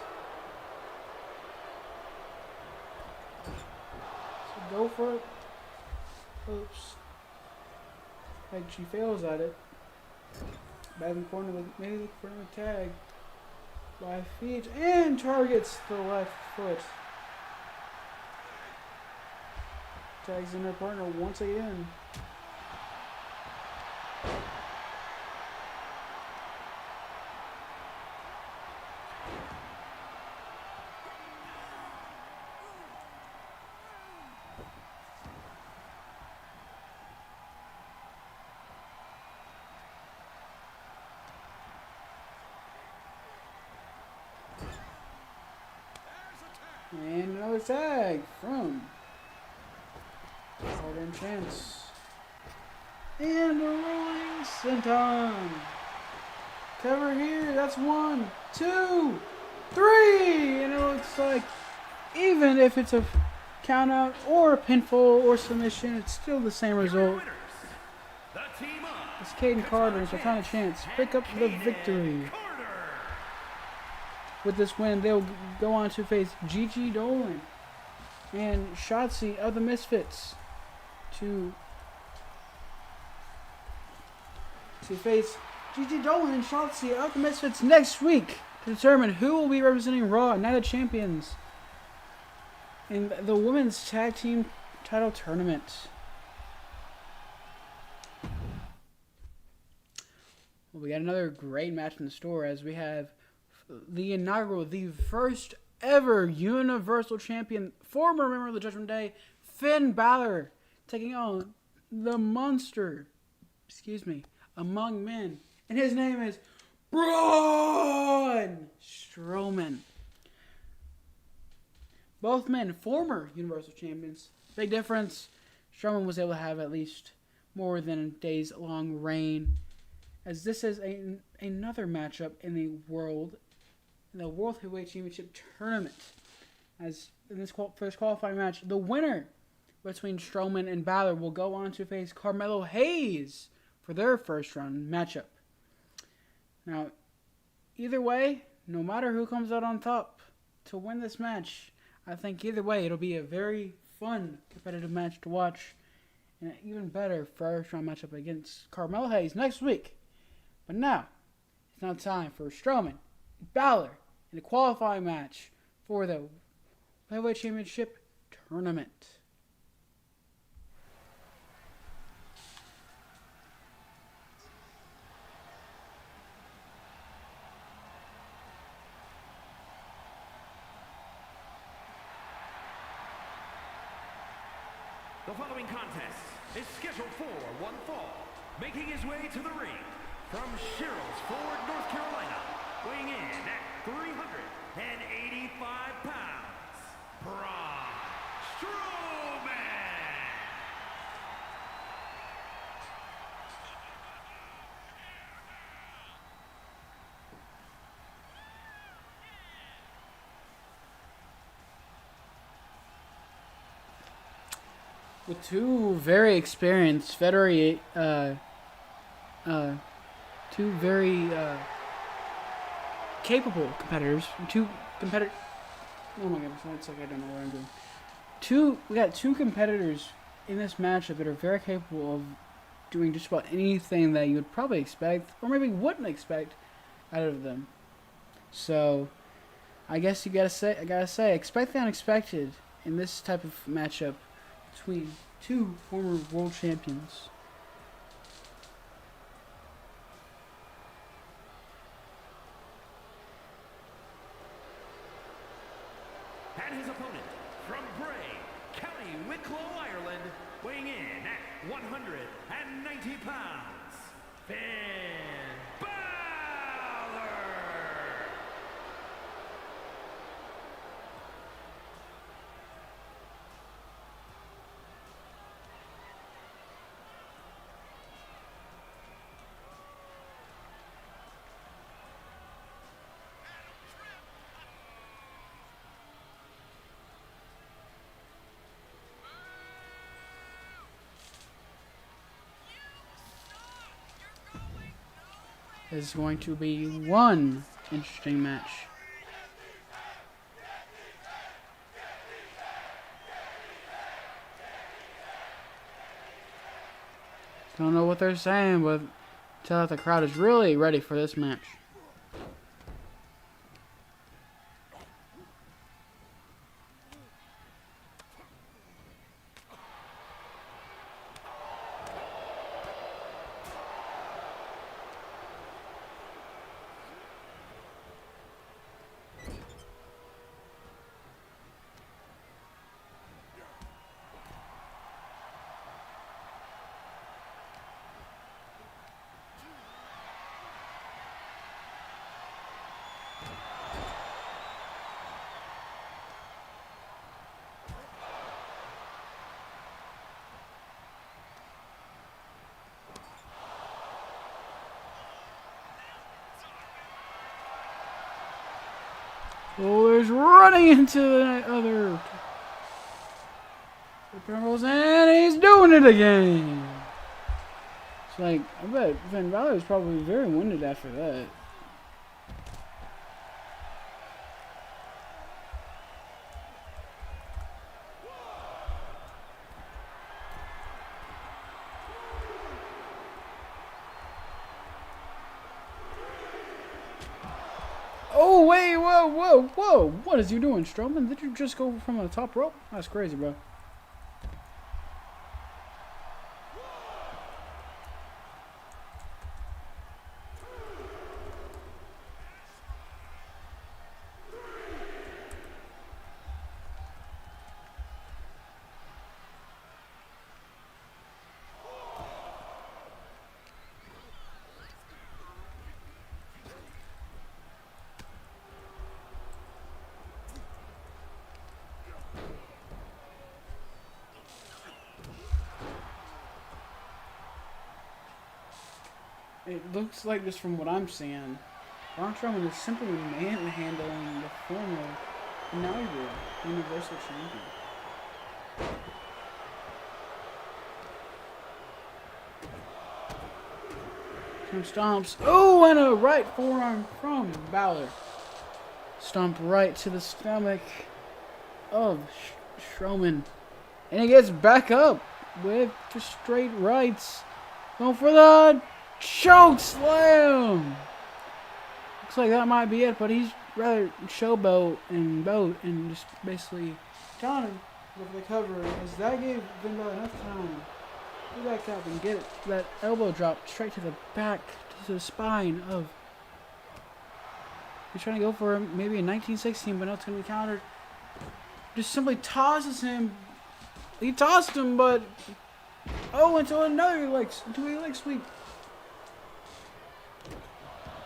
So go for it. Oops. Like she fails at it. Back in the corner, maybe look for another tag. By feet and targets the left foot. Tags in her partner once again. And another tag from Golden Chance. And a rolling senton. Cover here. That's 1, 2, 3. And it looks like even if it's a count out or a pinfall or submission, it's still the same result. It's Caden Carter and Sultana Chance pick up the victory. With this win, they'll go on to face Gigi Dolan and Shotzi of the Misfits to face Gigi Dolan and Shotzi of the Misfits next week to determine who will be representing Raw Night of Champions in the Women's Tag Team Title Tournament. Well, we got another great match in the store as we have the inaugural, the first ever Universal Champion, former member of the Judgment Day, Finn Balor, taking on the monster, among men. And his name is Braun Strowman. Both men, former Universal Champions. Big difference, Strowman was able to have at least more than a days-long reign, as this is another matchup in the World Heavyweight Championship Tournament. As in this first qualifying match, the winner between Strowman and Balor will go on to face Carmelo Hayes for their first round matchup. Now, either way, no matter who comes out on top to win this match, I think either way it'll be a very fun, competitive match to watch, and an even better first round matchup against Carmelo Hayes next week. But now, it's now time for Strowman and Balor in a qualifying match for the Heavyweight Championship Tournament. The following contest is scheduled for one fall. Making his way to the ring from Sherrills Ford, North Carolina, weighing in at 385 pounds, Braun Strowman. With two very experienced, two very capable competitors. Oh my god, it's like I don't know what I'm doing. We got two competitors in this matchup that are very capable of doing just about anything that you would probably expect, or maybe wouldn't expect, out of them. So, I guess I gotta say, expect the unexpected in this type of matchup between two former world champions. And his opponent from Bray, County Wicklow, Ireland, weighing in at 190 pounds, Finn Balor. Is going to be one interesting match. Don't know what they're saying, but tell that the crowd is really ready for this match. Balor's running into the other criminals, and he's doing it again. It's like, I bet Finn Balor was probably very winded after that. Oh, wait, whoa. What is you doing, Strowman? Did you just go from the top rope? That's crazy, bro. It looks like, just from what I'm seeing, Braun Strowman is simply manhandling the former inaugural Universal Champion. Some stomps. Oh, and a right forearm from Balor. Stomp right to the stomach of Strowman. And he gets back up with the straight rights. Going for the choke slam. Looks like that might be it, but he's rather showboat and just basically telling him with the cover, as that gave Finn Balor enough time to back up and get that elbow drop straight to the back, to the spine of. He's trying to go for him, maybe in 1916, but now it's going to be countered. Just simply tosses him. He tossed him, but into a leg sweep.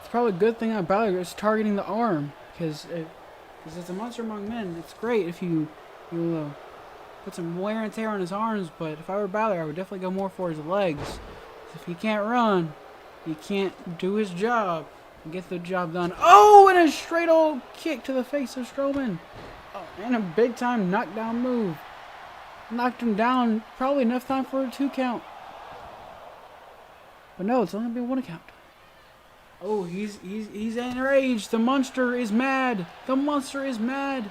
It's probably a good thing that Balor is targeting the arm, because it's a monster among men. It's great if you put some wear and tear on his arms, but if I were Balor, I would definitely go more for his legs. If he can't run, he can't do his job and get the job done. Oh, and a straight old kick to the face of Strowman. Oh, and a big time knockdown move. Knocked him down, probably enough time for a 2 count. But no, it's only gonna be a 1 count. Oh, he's enraged. The monster is mad. The monster is mad.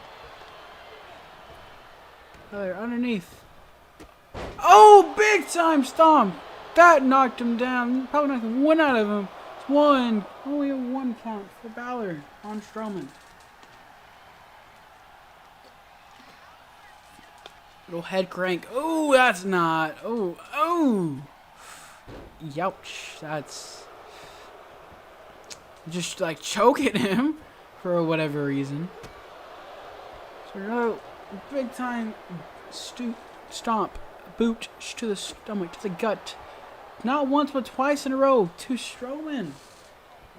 There, underneath. Oh, big time stomp. That knocked him down. Probably knocked one out of him. It's one. Only a 1 count for Balor on Strowman. Little head crank. Oh, that's not. Oh. Youch. That's just like choking him for whatever reason. So another big time stomp. Boot to the stomach, to the gut. Not once, but twice in a row to Strowman.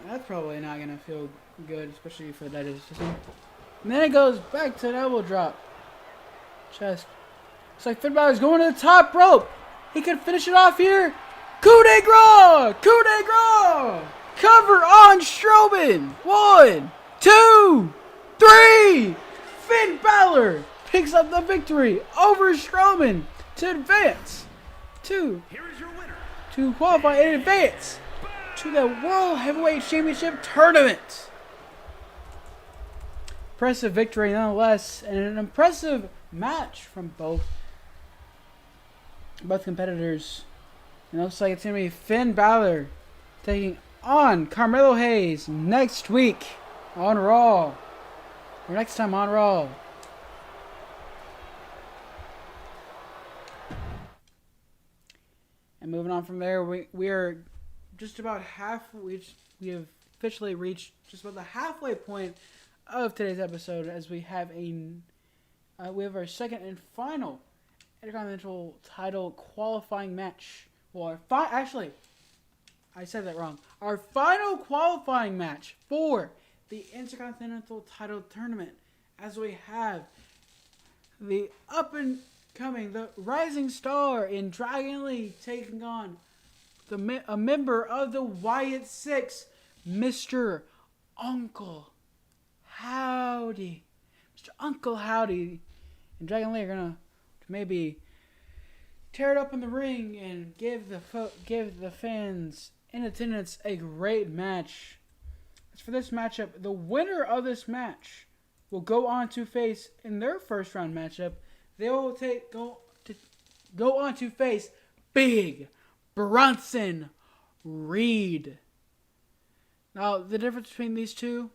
That's probably not going to feel good, especially for that system. And then it goes back to an elbow drop. Chest. It's like Finn Balor's going to the top rope. He could finish it off here. Coup de grace! Coup de grace! Cover on Strowman. 1, 2, 3. Finn Balor picks up the victory over Strowman to advance to qualify in advance to the World Heavyweight Championship tournament. Impressive victory nonetheless, and an impressive match from both competitors. And it looks like it's going to be Finn Balor taking on Carmelo Hayes next week on Raw. Or next time on Raw. And moving on from there, we are just about we have officially reached just about the halfway point of today's episode, as we have our second and final Intercontinental title qualifying match. Well, actually, I said that wrong. Our final qualifying match for the Intercontinental title tournament, as we have the the rising star in Dragon League taking on a member of the Wyatt Six, Mr. Uncle Howdy. Mr. Uncle Howdy and Dragon Lee are gonna maybe tear it up in the ring and give the fans in attendance a great match. As for this matchup, the winner of this match will go on to face in their first round matchup. They will go on to face Big Bronson Reed. Now, the difference between these two,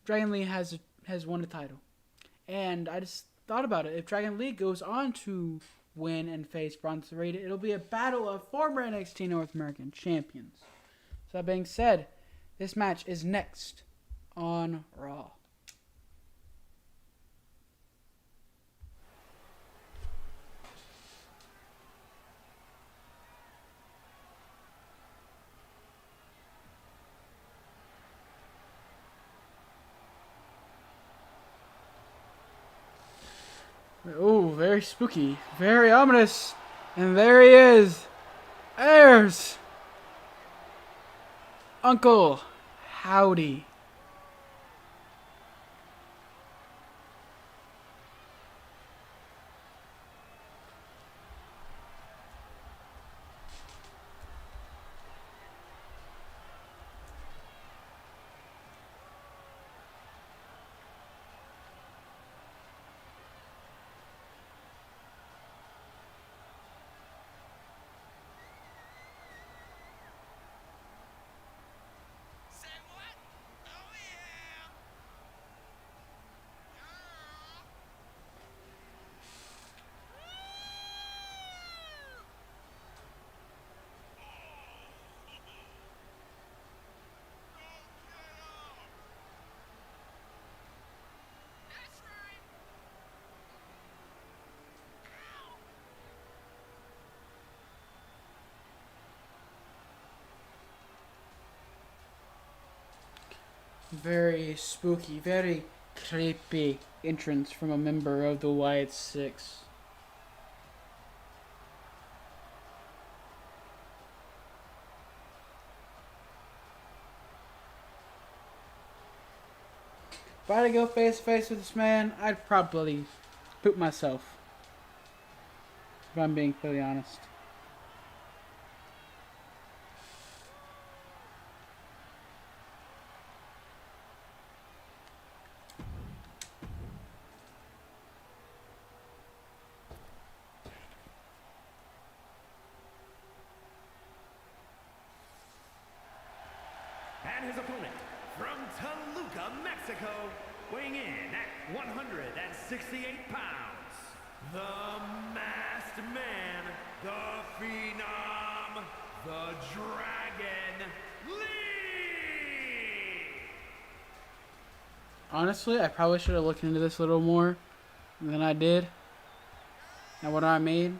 Dragon Lee has won a title. And I just thought about it. If Dragon Lee goes on to win and face Bronson Reed, it'll be a battle of former NXT North American champions. So that being said, this match is next on Raw. Oh, very spooky, very ominous. And there he is. There's Uncle Howdy. Very spooky, very creepy entrance from a member of the Wyatt Six. If I had to go face to face with this man, I'd probably poop myself. If I'm being completely honest. And his opponent, from Toluca, Mexico, weighing in at 168 pounds, the Masked Man, the Phenom, the Dragon Lee! Honestly, I probably should have looked into this a little more than I did. Now, what I mean,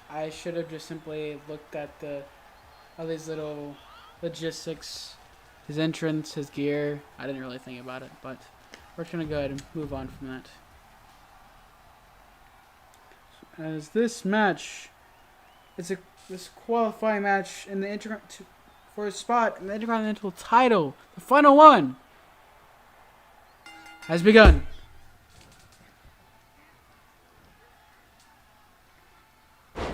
I should have just simply looked at all these little logistics. His entrance, his gear. I didn't really think about it, but we're just going to go ahead and move on from that. As this match, this qualifying match in the for a spot in the Intercontinental title, the final one, has begun.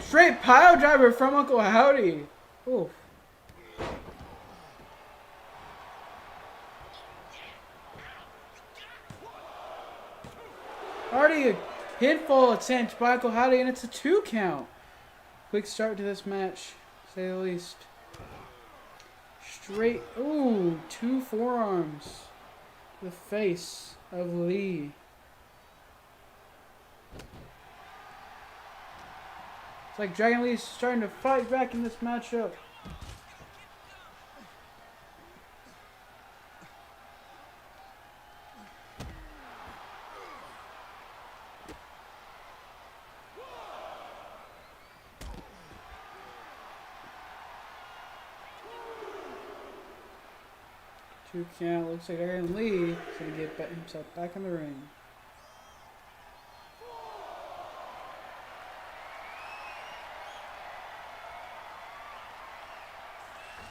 Straight pile driver from Uncle Howdy. Oof. Already a pinfall attempt by Uncle Howdy, and it's a 2 count. Quick start to this match, to say the least. Straight, ooh, 2 forearms to the face of Lee. It's like Dragon Lee's starting to fight back in this matchup. Two count. Looks like Dragon Lee is going to get himself back in the ring.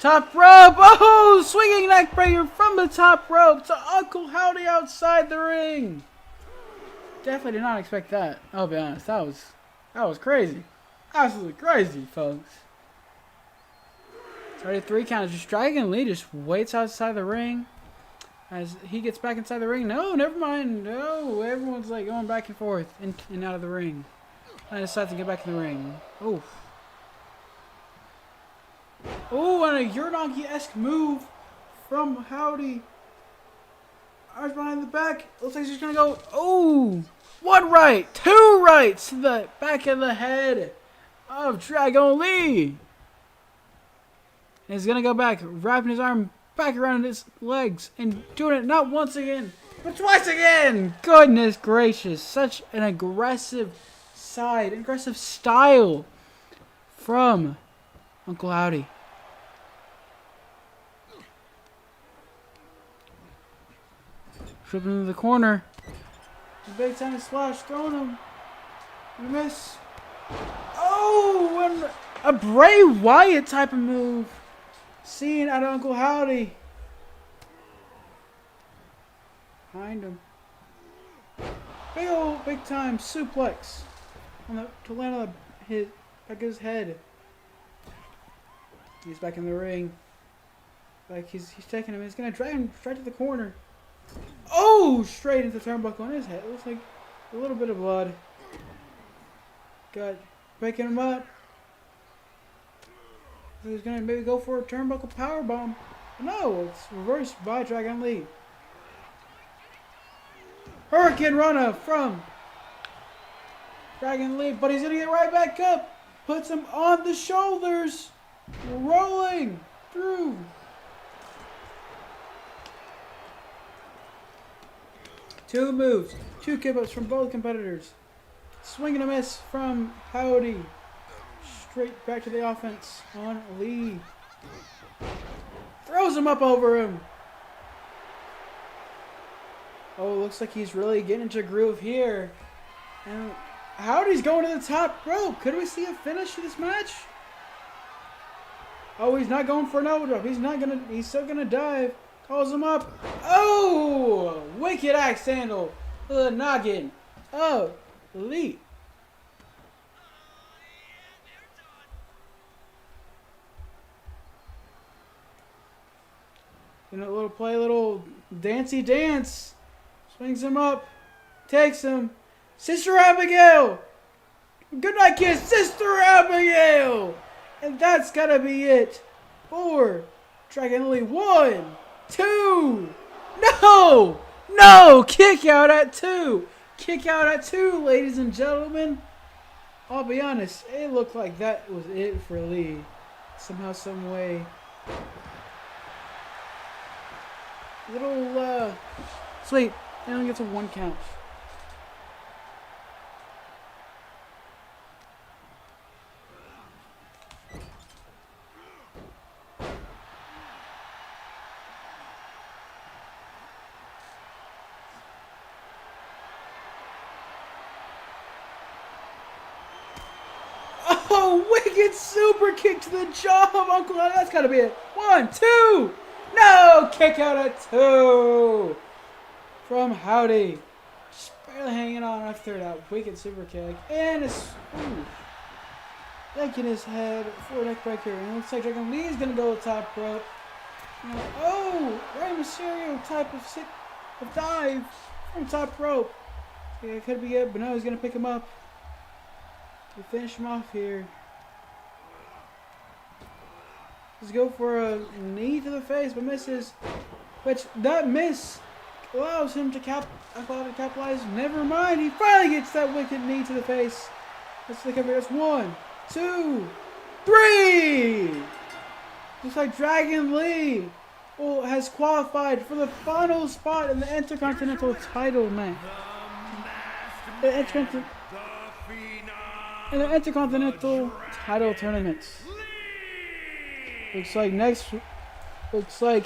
Top rope. Oh, swinging neck breaker from the top rope to Uncle Howdy outside the ring. Definitely did not expect that. I'll be honest. That was crazy. Absolutely crazy, folks. It's already 3 count. Just Dragon Lee just waits outside the ring. As he gets back inside the ring. No, never mind. No, everyone's like going back and forth in and out of the ring. I decide to get back in the ring. Oh. Oh, and a Uranagi-esque move from Howdy. Arms behind the back. Looks like he's going to go. Oh, 1 right, 2 rights to the back of the head of Dragon Lee. And he's going to go back, wrapping his arm back around his legs and doing it not once again, but twice again. Goodness gracious. Such an aggressive style from Uncle Howdy. Tripping into the corner. Big time splash, throwing him. Miss. Oh, and a Bray Wyatt type of move. Seen out of Uncle Howdy. Behind him. Big time suplex to land on his back of his head. He's back in the ring. Like he's taking him. He's gonna drag him straight to the corner. Oh, straight into the turnbuckle on his head. It looks like a little bit of blood. Got breaking him up. He's gonna maybe go for a turnbuckle powerbomb. No, it's reversed by Dragon Lee. Hurricane Rana from Dragon Lee, but he's gonna get right back up. Puts him on the shoulders. Rolling through. Two moves, 2 kip-ups from both competitors. Swing and a miss from Howdy. Straight back to the offense on Lee. Throws him up over him. Oh, looks like he's really getting into a groove here. And Howdy's going to the top rope. Could we see a finish to this match? Oh, he's not going for an elbow drop. He's still gonna dive. Calls him up. Oh! Wicked axe handle. The noggin. Oh, Lee. Play a little dancey dance. Swings him up. Takes him. Sister Abigail. Good night, kiss. Sister Abigail. And that's gotta be it for Dragon Lee. 1, 2. No! Kick out at 2. Kick out at 2, ladies and gentlemen. I'll be honest, it looked like that was it for Lee. Somehow, some way. Sweet. He only gets a 1 count. Oh, wicked super kick to the jaw of Uncle Howdy. That's gotta be it. 1, 2. No! Kick out at 2 from Howdy. Just barely hanging on after that wicked super kick. And it's yanking his head for a neck breaker. And it looks like Dragon Lee is gonna go to top rope. Oh! Rey Mysterio type of dive from top rope. Yeah, it could be it, but no, he's gonna pick him up. We finish him off here. Let's go for a knee to the face, but misses. Which that miss allows him to capitalize. Never mind, he finally gets that wicked knee to the face. Let's look over here. That's 1, 2, 3. Looks like Dragon Lee has qualified for the final spot in the Intercontinental title match. In the Intercontinental title tournament. Looks like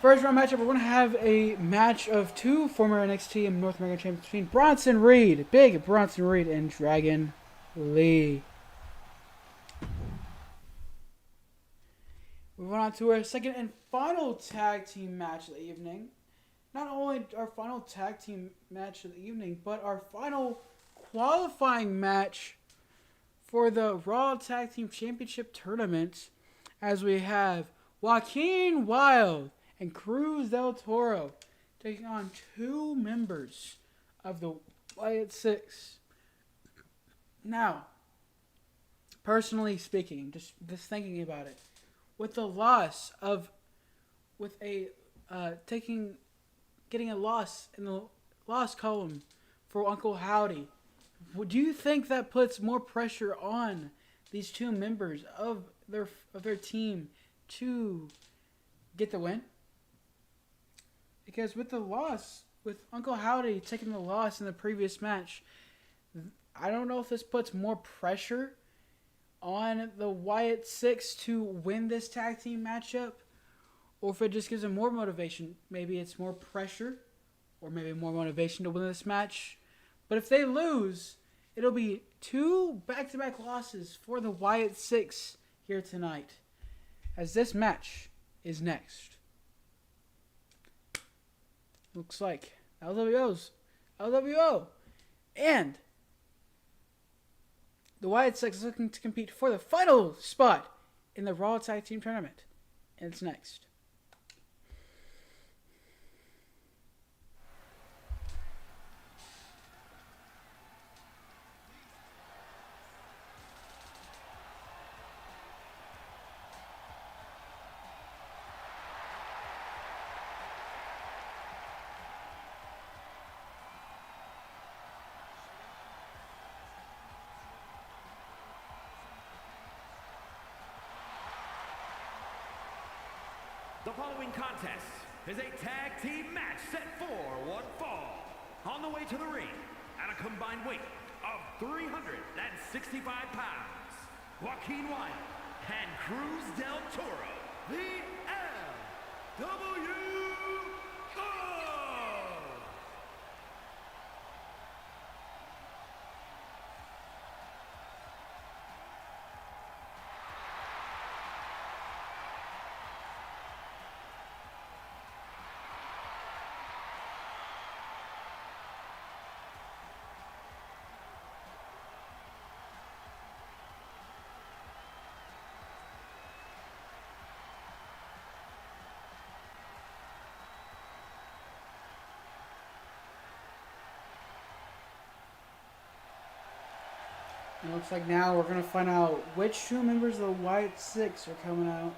first round matchup, we're going to have a match of 2 former NXT and North American champions between Bronson Reed, Big Bronson Reed, and Dragon Lee. Moving on to our second and final tag team match of the evening. Not only our final tag team match of the evening, but our final qualifying match for the Raw Tag Team Championship Tournament, as we have Joaquin Wilde and Cruz del Toro taking on two members of the Wyatt Six. Now, personally speaking, just thinking about it, with the loss of, getting a loss in the loss column for Uncle Howdy, do you think that puts more pressure on these two members of their team to get the win? Because with the loss, with Uncle Howdy taking the loss in the previous match, I don't know if this puts more pressure on the Wyatt Six to win this tag team matchup, or if it just gives them more motivation. Maybe it's more pressure, or maybe more motivation to win this match. But if they lose, it'll be two back-to-back losses for the Wyatt Six here tonight, as this match is next. Looks like LWO, and the Wyatt Six is looking to compete for the final spot in the Raw Tag Team Tournament. And it's next. The following contest is a tag team match set for one fall. On the way to the ring, at a combined weight of 365 pounds, Joaquin Wilde and Cruz del Toro, the LWO. It looks like now we're going to find out which two members of the Wyatt Six are coming out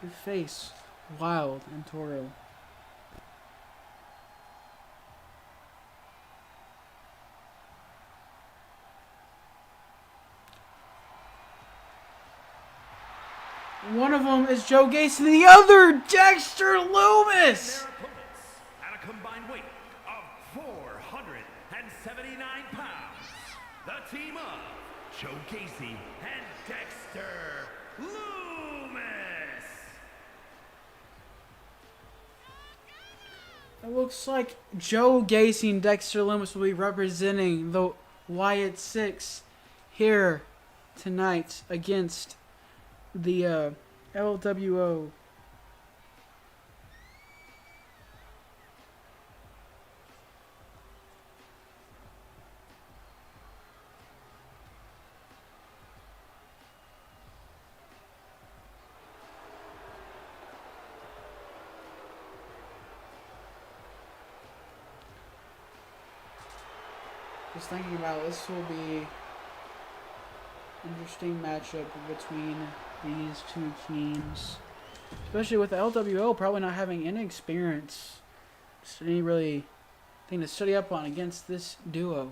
to face Wilde and Toro. One of them is Joe Gacy, the other Dexter Loomis. Their opponents at a combined weight of 479 pounds. The team of Joe Gacy and Dexter Loomis. It looks like Joe Gacy and Dexter Loomis will be representing the Wyatt Six here tonight against the LWO. Just thinking about this will be an interesting matchup between these two teams, especially with the LWO probably not having any experience, just any really thing to study up on against this duo.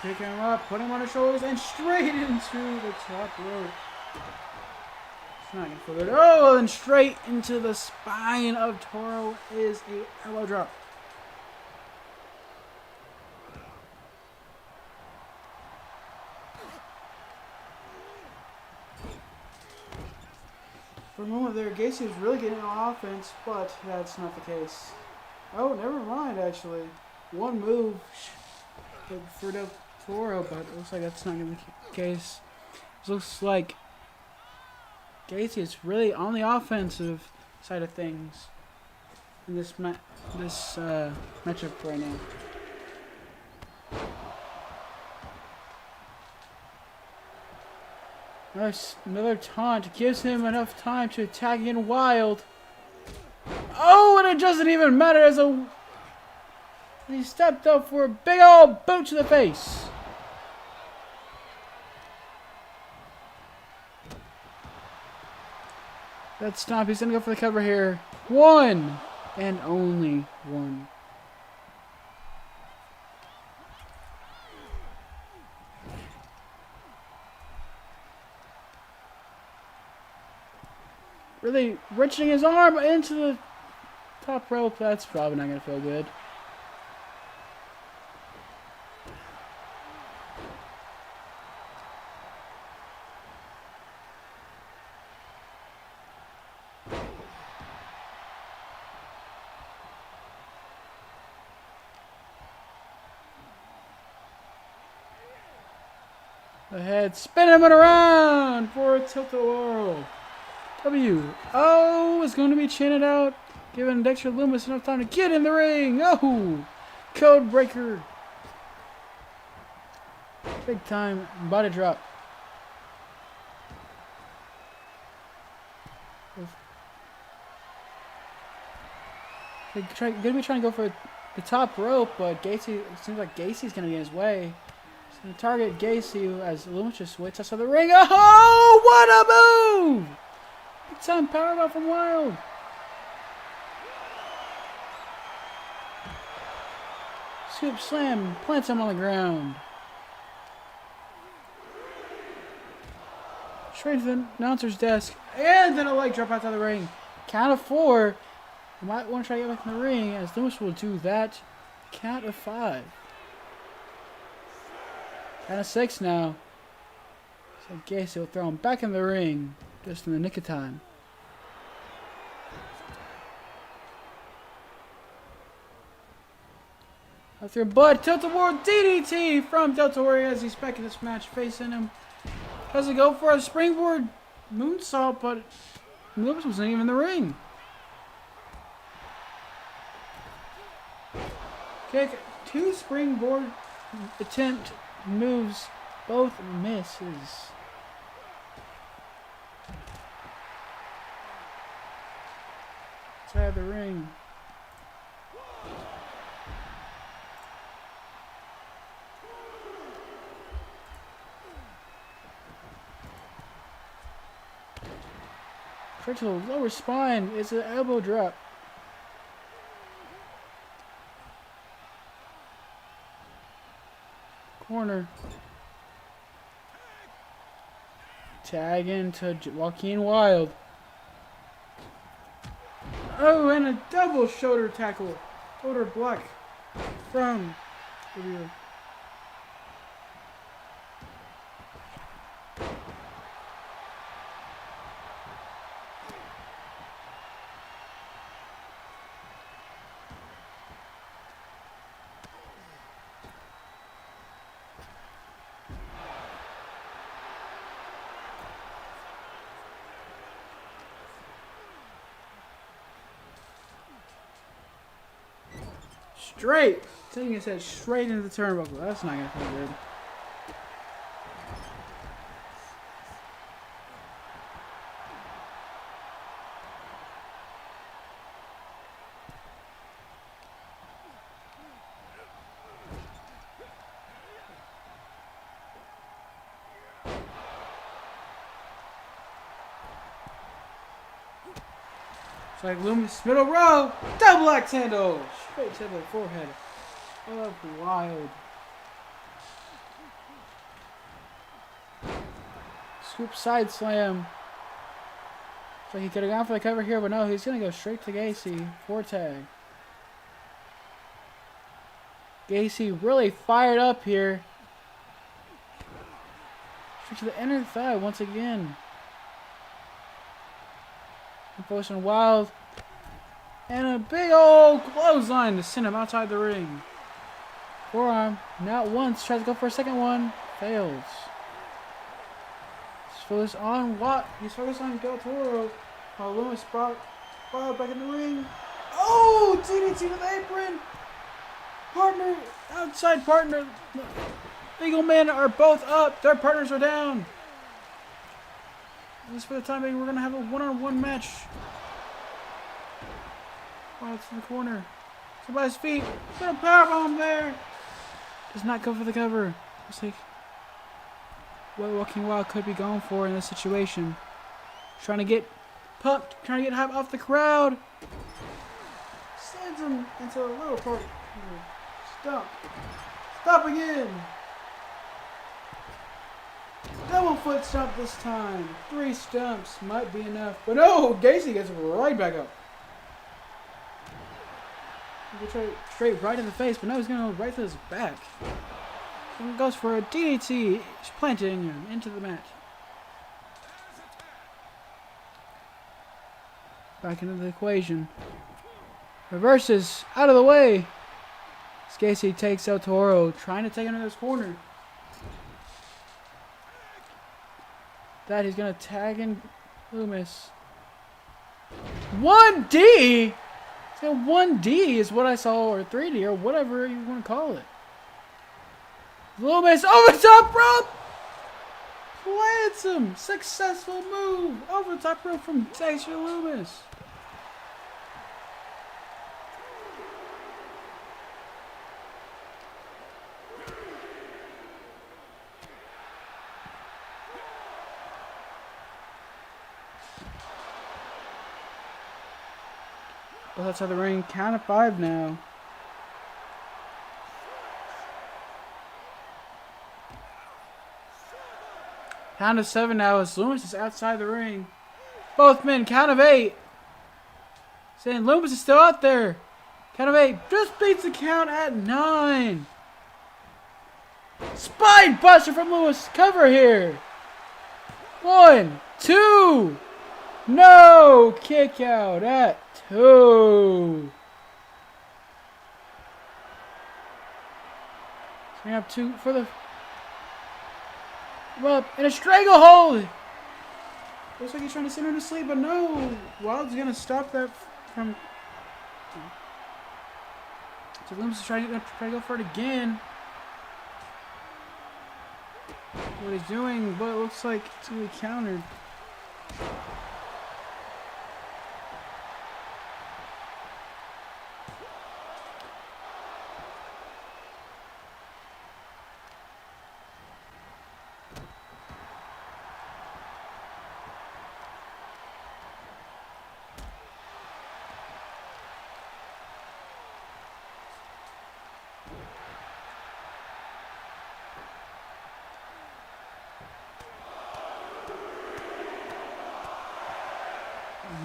Picking him up, putting him on his shoulders, and straight into the top rope. It's not going to feel good. Oh, and straight into the spine of Toro is a elbow drop. For a moment there, Gacy was really getting on offense, but that's not the case. Oh, never mind, actually. One move for Del Toro, but it looks like that's not going to be the case. It looks like Gacy is really on the offensive side of things in this matchup right now. Another taunt gives him enough time to attack again wild. Oh, and it doesn't even matter as he stepped up for a big old boot to the face. That stomp, he's gonna go for the cover here. One and only one. Really wrenching his arm into the top rope. That's probably not going to feel good. The head spinning him around for a tilt-a-whirl. W.O. is going to be chanted out, giving Dexter Lumis enough time to get in the ring. Oh, code breaker. Big time body drop. They're going to be trying to go for the top rope, but Gacy, it seems like Gacy's going to be in his way. He's going to target Gacy as Lumis just waits outside the ring. Oh, what a move! Big time powerbomb from Wild. Scoop slam, plants him on the ground. Straight to the announcer's desk, and then a leg drop outside the ring. Count of 4. You might want to try to get back in the ring, as Lumis will do that. Count of 5. Count of 6 now. So Gacy will throw him back in the ring, just in the nick of time. After Bud, tilt-a-whirl DDT from Del Toro as he's back in this match facing him. Does he go for a springboard moonsault, but Lumis wasn't even in the ring. Kick, 2 springboard attempt moves, both misses. Inside the ring. Straight to the lower spine. It's an elbow drop. Corner. Tag into Joaquin Wild. Oh, and a double shoulder tackle. Shoulder block from the straight, taking his head straight into the turnbuckle. That's not gonna feel good. It's like Lumis, middle row, double axe handle, straight to the forehead of Wild. Scoop side slam. So he could have gone for the cover here, but no, he's going to go straight to Gacy. 4 tag. Gacy really fired up here. Straight to the inner thigh once again. Focusing Wild. And a big old clothesline to send him outside the ring. Forearm. Not once. Tries to go for a second one. Fails. He's focused on what? He's focused on Del Toro. Loomis brought Wild back in the ring. Oh! DDT to the apron. Partner. Outside partner. Legal men are both up. Their partners are down. At least for the time being, we're going to have a one-on-one match. Oh, it's in the corner. Somebody's feet. Got a powerbomb there. Does not go for the cover. Looks like what Joaquin Wild could be going for in this situation. Trying to get pumped. Trying to get hype off the crowd. Sends him into a little part. Stump. Stop again. Double foot stump this time. 3 stumps might be enough. But no, Gacy gets right back up. He try straight right in the face, but no, he's going to go right to his back. And goes for a DDT, planting him into the mat. Back into the equation. Reverses out of the way. Gacy takes El Toro, trying to take him to his corner. That he's going to tag in Loomis. 1D? So 1D is what I saw, or 3D, or whatever you want to call it. Loomis over the top rope! Plants him! Successful move! Over the top rope from Dexter Loomis. Well, that's how the ring. Count of 5 now. Count of 7 now as Loomis is outside the ring. Both men, count of 8. Saying Loomis is still out there. Count of 8. Just beats the count at 9. Spine buster from Loomis. Cover here. 1, 2. No! Kick out at 2. So we have 2 for the... Well, in a stranglehold! Looks like he's trying to send her to sleep, but no! Wild's gonna stop that from... So Loomis is trying to go for it again. What he's doing, but it looks like it's gonna be countered.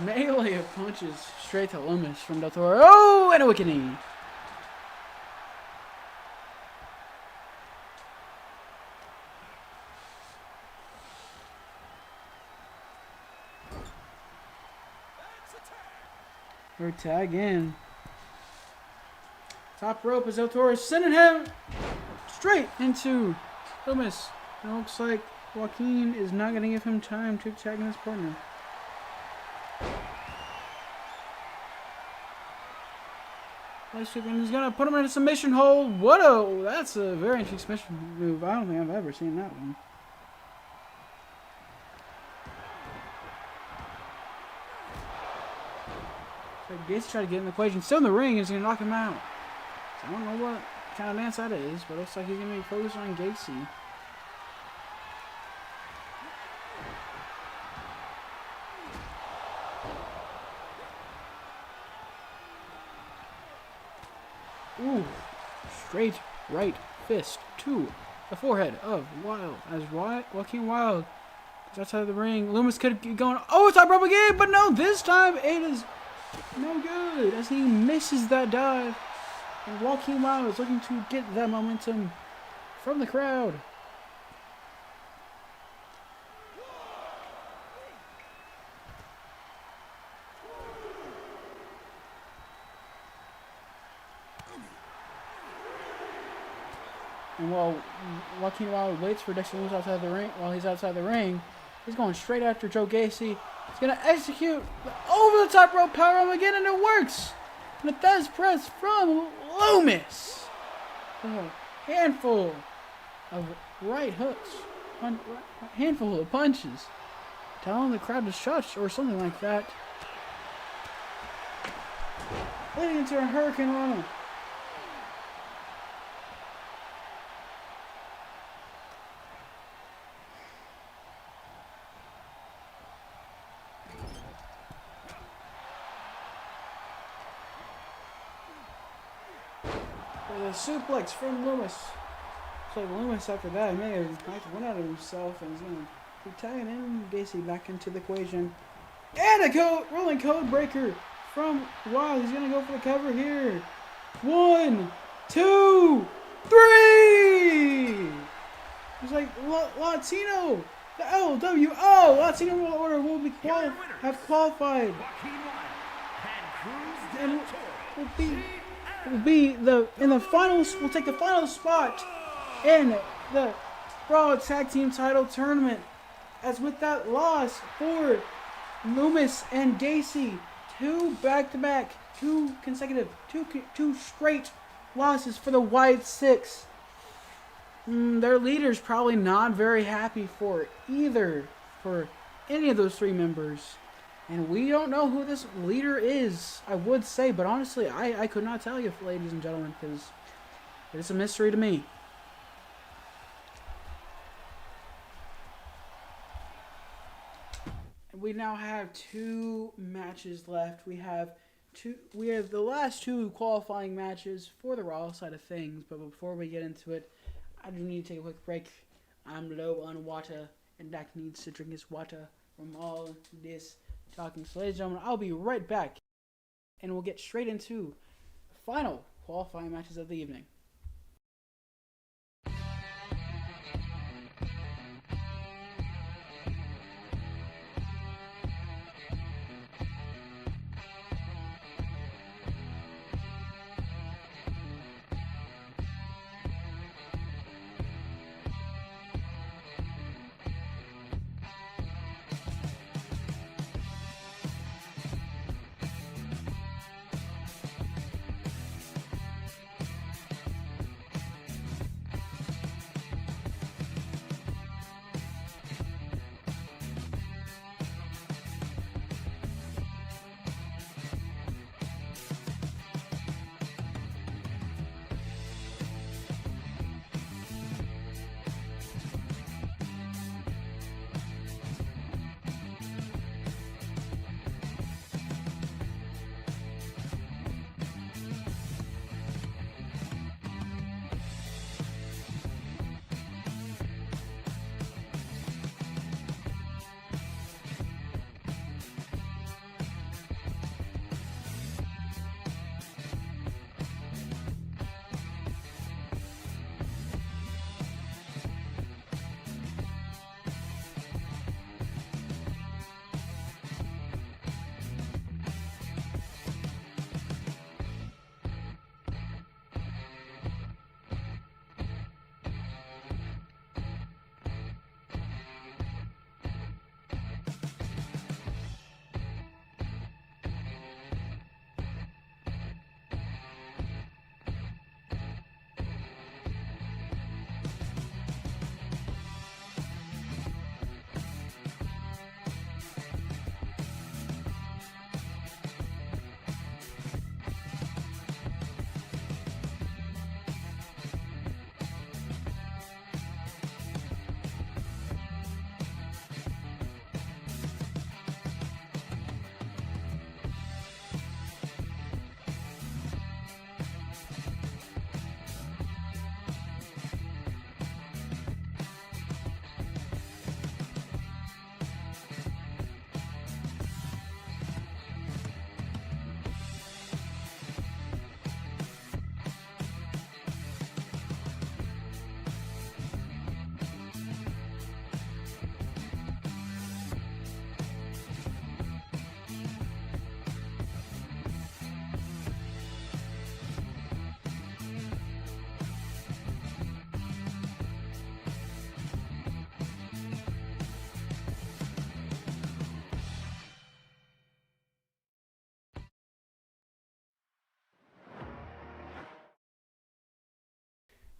Melee of punches straight to Loomis from Del Toro. Oh, and a wicked knee. Or tag in. Top rope as Del Toro is sending him straight into Loomis. It looks like Joaquin is not going to give him time to tag in his partner. He's going to put him in a submission hold. What a... That's a very interesting submission move. I don't think I've ever seen that one. So Gates tried to get in the equation. Still in the ring. He's going to knock him out. So I don't know what kind of dance that is, but it looks like he's going to be focused on Gacy. Ooh, straight right fist to the forehead of Wild as Joaquin Wild outside of the ring. Loomis could keep going. Oh, top rope again, but no, this time it is no good as he misses that dive. And Joaquin Wilde is looking to get that momentum from the crowd. And while Joaquin Wilde waits for Dexter Loomis outside the ring, while he's outside the ring, he's going straight after Joe Gacy. He's going to execute the over-the-top rope powerbomb again, and it works. And a Thesz press from Loomis. A handful of right hooks, a handful of punches, telling the crowd to shush or something like that. Leading into a Hurricane Rana. A suplex from Loomis. So Loomis after that may have knocked one out of himself and he's going to be tagging in Gacy back into the equation. And a rolling code breaker from Wild. He's going to go for the cover here. 1, 2, 3! He's like, Latino! The LWO! Latino World Order will be have qualified. And will be in the finals. We'll take the final spot in the Raw Tag Team Title Tournament. As with that loss for Loomis and Gacy, two straight losses for the White Six. Their leader's probably not very happy for any of those three members. And we don't know who this leader is, I would say, but honestly, I could not tell you, ladies and gentlemen, because it's a mystery to me. And we now have 2 matches left. We have the last 2 qualifying matches for the Raw side of things, but before we get into it, I do need to take a quick break. I'm low on water, and Dak needs to drink his water from all this talking. So ladies and gentlemen, I'll be right back and we'll get straight into the final qualifying matches of the evening.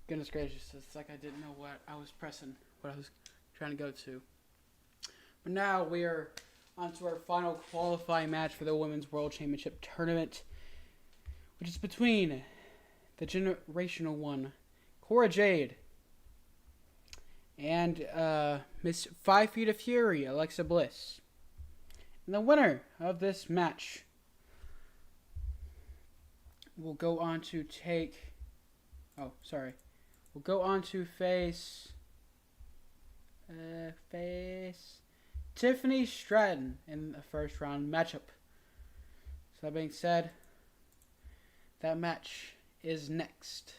Goodness gracious, it's like I didn't know what I was pressing, what I was trying to go to. But now we are on to our final qualifying match for the Women's World Championship Tournament, which is between the Generational One, Cora Jade, and Miss 5 Feet of Fury, Alexa Bliss. And the winner of this match will go on to take... Oh, sorry. We'll go on to face Tiffany Stratton in the first round matchup. So that being said, that match is next.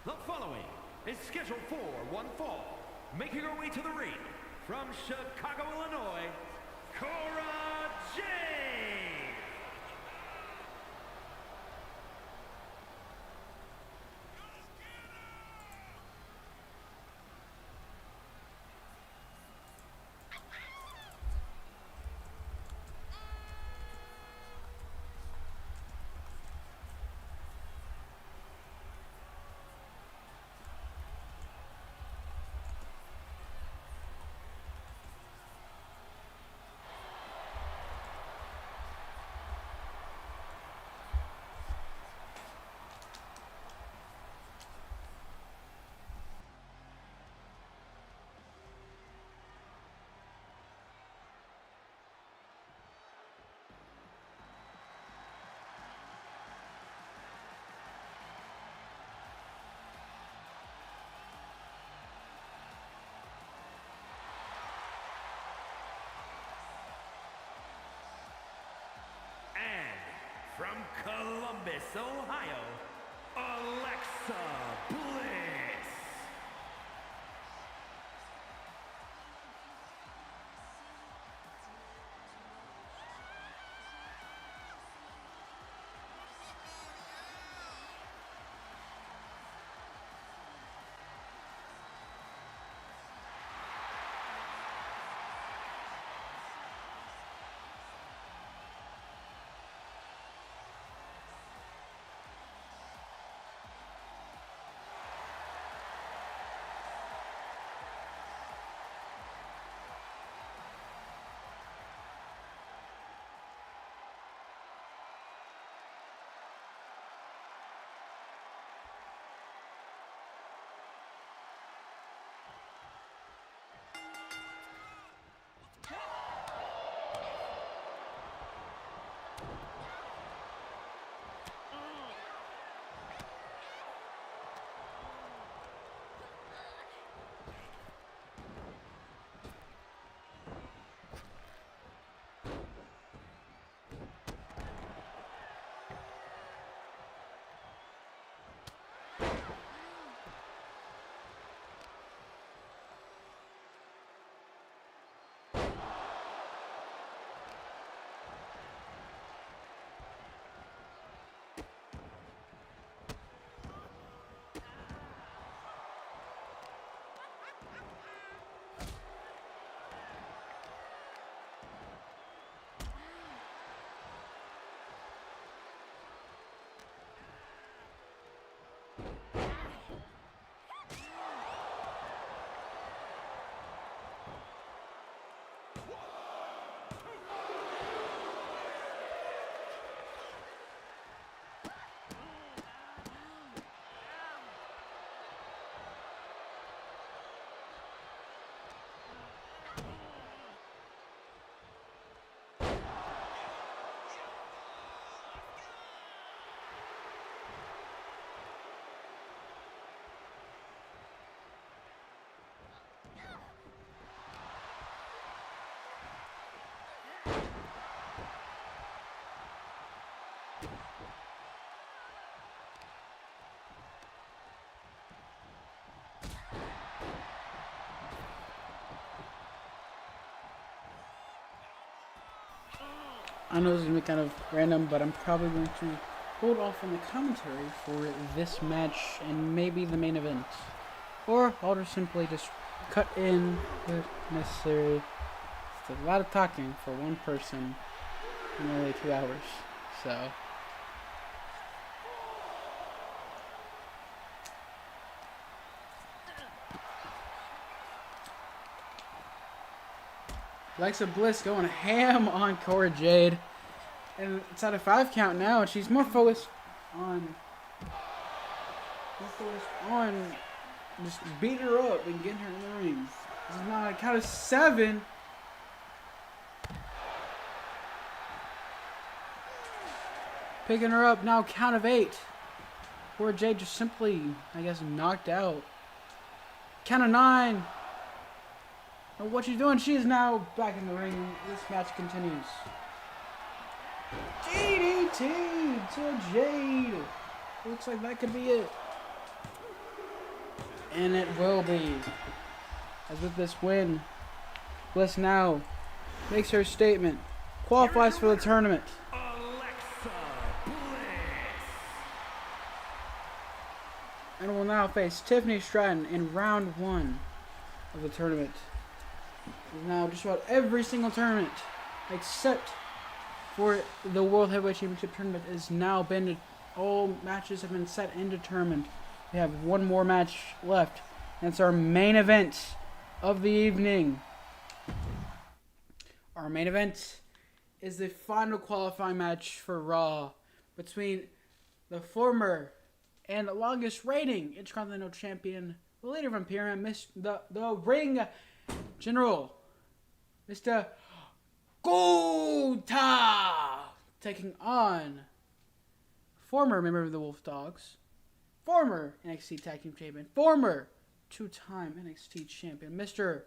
The following is scheduled for one fall, making her way to the ring from Chicago, Illinois, Cora Jade. From Columbus, Ohio, Alexa Bliss. I know this is going to be kind of random, but I'm probably going to hold off on the commentary for this match and maybe the main event. Or I'll just simply just cut in the necessary. It's a lot of talking for one person in only 2 hours. So Alexa Bliss going ham on Cora Jade. And it's at a 5 count now, and she's more focused on just beating her up and getting her in the ring. This is now a count of 7. Picking her up now, count of 8. Cora Jade just simply, I guess, knocked out. Count of 9. And what she's doing, she is now back in the ring. This match continues. DDT to Jade. Looks like that could be it. And it will be. As with this win, Bliss now makes her statement. Qualifies for the tournament. And will now face Tiffany Stratton in round 1 of the tournament. Now just about every single tournament except for the World Heavyweight Championship tournament is now been, all matches have been set and determined. We have one more match left. That's our main event of the evening. Our main event is the final qualifying match for Raw between the former and the longest reigning Intercontinental Champion, the leader of Imperium, the Ring General, Mr. Gota, taking on former member of the Wolf Dogs, former NXT Tag Team Champion, former 2-time NXT Champion, Mr.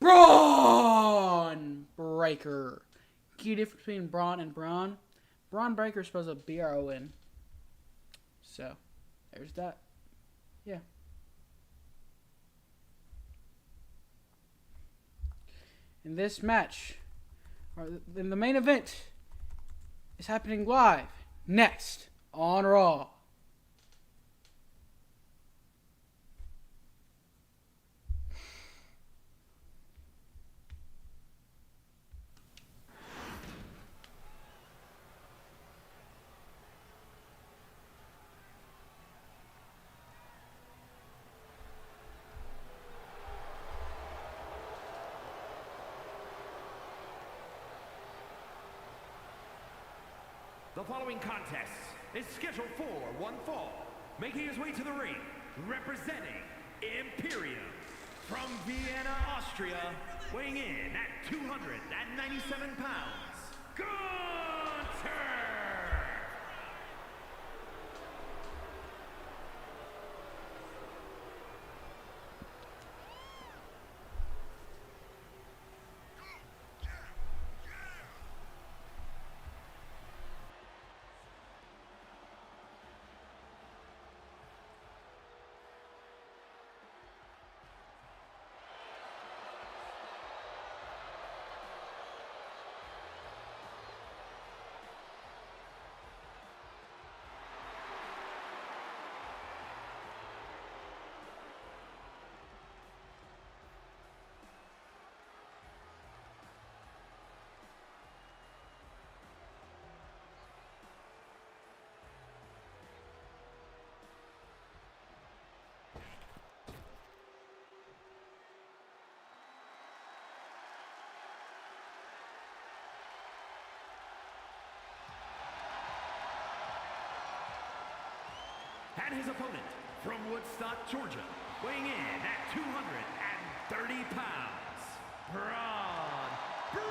Braun Breaker. Key difference between Braun and Braun. Braun Breaker is supposed to B-R-O-N. So, there's that. Yeah. In this match, in the main event, is happening live next on Raw. The following contest is scheduled for one fall. Making his way to the ring, representing Imperium from Vienna, Austria, weighing in at 297 pounds, Gunther! And his opponent from Woodstock, Georgia, weighing in at 230 pounds, Braun Breaker!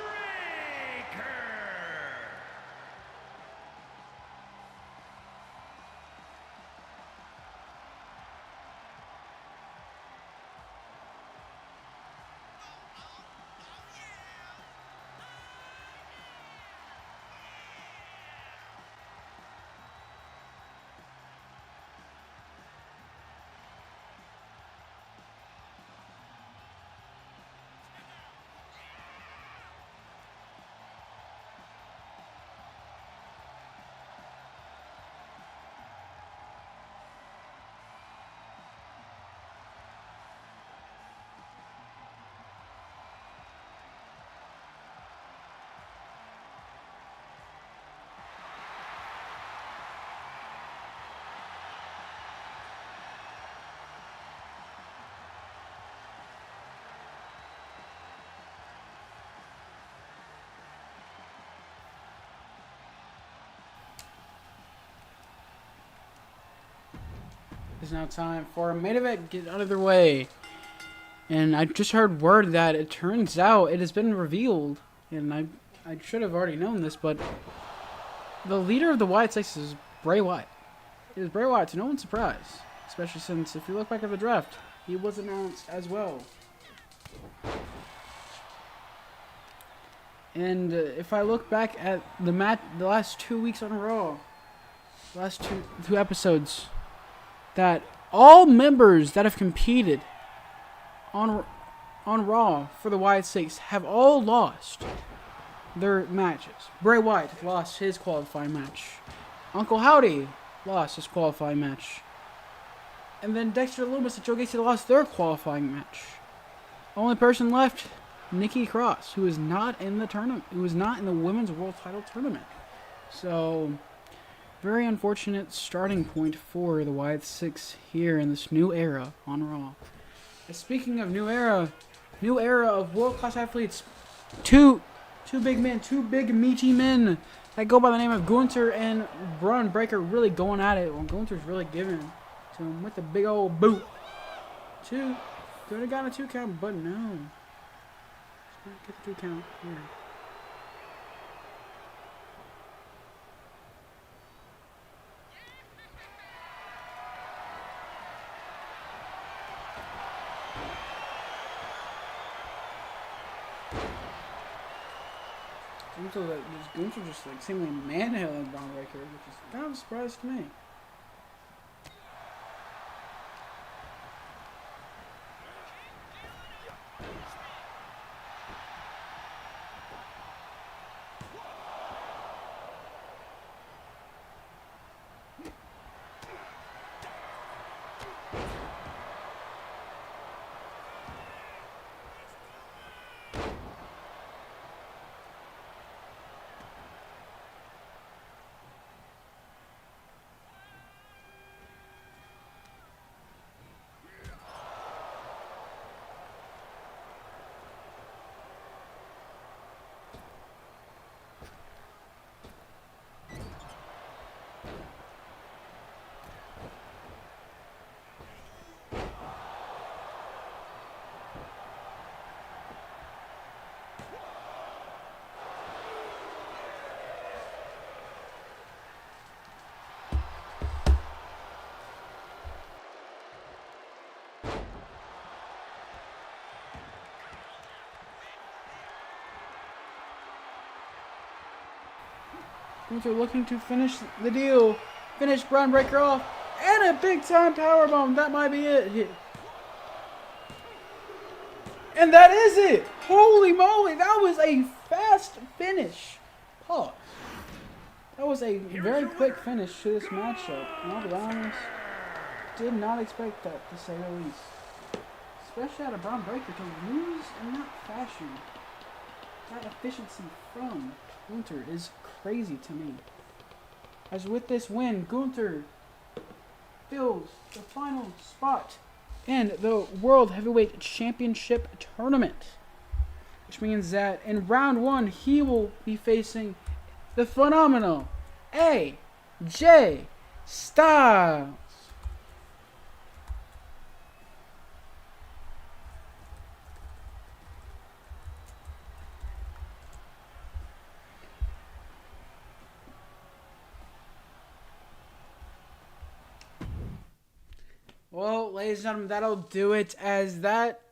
It's now time for a main event. Get out of their way. And I just heard word that it turns out it has been revealed, and I should have already known this, but the leader of the Wyatt Six is Bray Wyatt. It is Bray Wyatt, to no one's surprise, especially since if you look back at the draft, he was announced as well. And if I look back at the last 2 weeks on Raw, the last two episodes, that all members that have competed on Raw for the Wyatt Six have all lost their matches. Bray Wyatt lost his qualifying match. Uncle Howdy lost his qualifying match. And then Dexter Lumis and Joe Gacy lost their qualifying match. Only person left, Nikki Cross, who is not in the tournament, who is not in the Women's World Title Tournament. So, very unfortunate starting point for the Wyatt Six here in this new era on Raw. And speaking of new era of world-class athletes, two big men, two big meaty men that go by the name of Gunther and Braun Breaker really going at it. Well, Gunther's really giving to him with the big old boot. Could have gotten a 2 count, but no. Let's not get the 2 count here. Gunther just like seemingly manhandling Braun Breaker, which is kind of a surprise to me. Gunther looking to finish the deal. Finish Braun Breaker off. And a big time powerbomb. That might be it. And that is it. Holy moly. That was a fast finish. Pause. That was a very quick finish to this matchup. And I'll be honest, did not expect that, to say the least. Especially out of Braun Breaker to lose in that fashion. That efficiency from Gunther is crazy to me. As with this win, Gunther fills the final spot in the World Heavyweight Championship Tournament. Which means that in round 1, he will be facing the phenomenal AJ Styles. Well, ladies and gentlemen, that'll do it, as that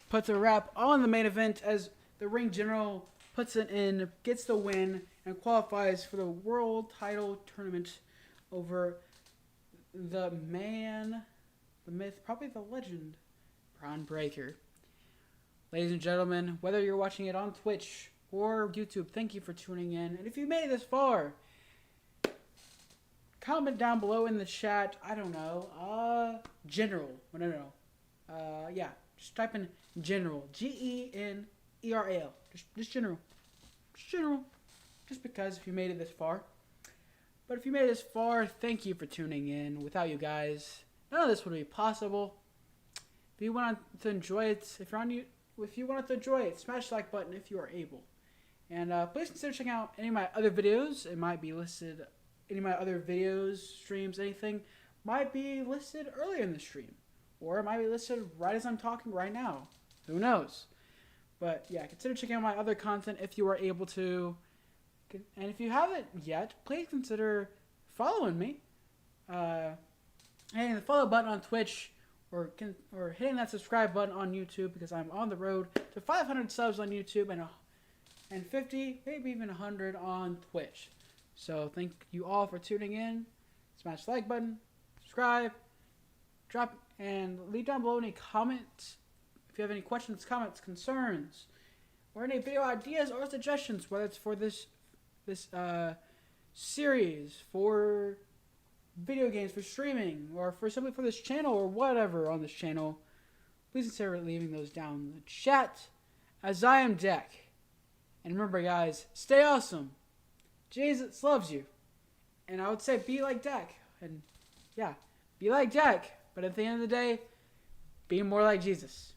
puts a wrap on the main event, as the ring general puts it in, gets the win, and qualifies for the world title tournament over the man, the myth, probably the legend, Braun Breaker. Ladies and gentlemen, whether you're watching it on Twitch or YouTube, thank you for tuning in. And if you made it this far, comment down below in the chat, I don't know, general, yeah, just type in general, G-E-N-E-R-A-L, just general, just because if you made it this far. But if you made it this far, thank you for tuning in. Without you guys, none of this would be possible. If you want to enjoy it, if you wanted to enjoy it, smash the like button if you are able. And please consider checking out any of my other videos. It might be listed, any of my other videos, streams, anything might be listed earlier in the stream. Or it might be listed right as I'm talking right now. Who knows? But yeah, consider checking out my other content if you are able to. And if you haven't yet, please consider following me. Hitting the follow button on Twitch or hitting that subscribe button on YouTube, because I'm on the road to 500 subs on YouTube and 50, maybe even 100 on Twitch. So thank you all for tuning in. Smash the like button, subscribe, drop, and leave down below any comments. If you have any questions, comments, concerns, or any video ideas or suggestions, whether it's for this series, for video games, for streaming, or for simply for this channel, or whatever on this channel, please consider leaving those down in the chat. As I am Deck. And remember, guys, stay awesome. Jesus loves you. And I would say be like Deck. And yeah, be like Deck. But at the end of the day, be more like Jesus.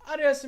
Adios.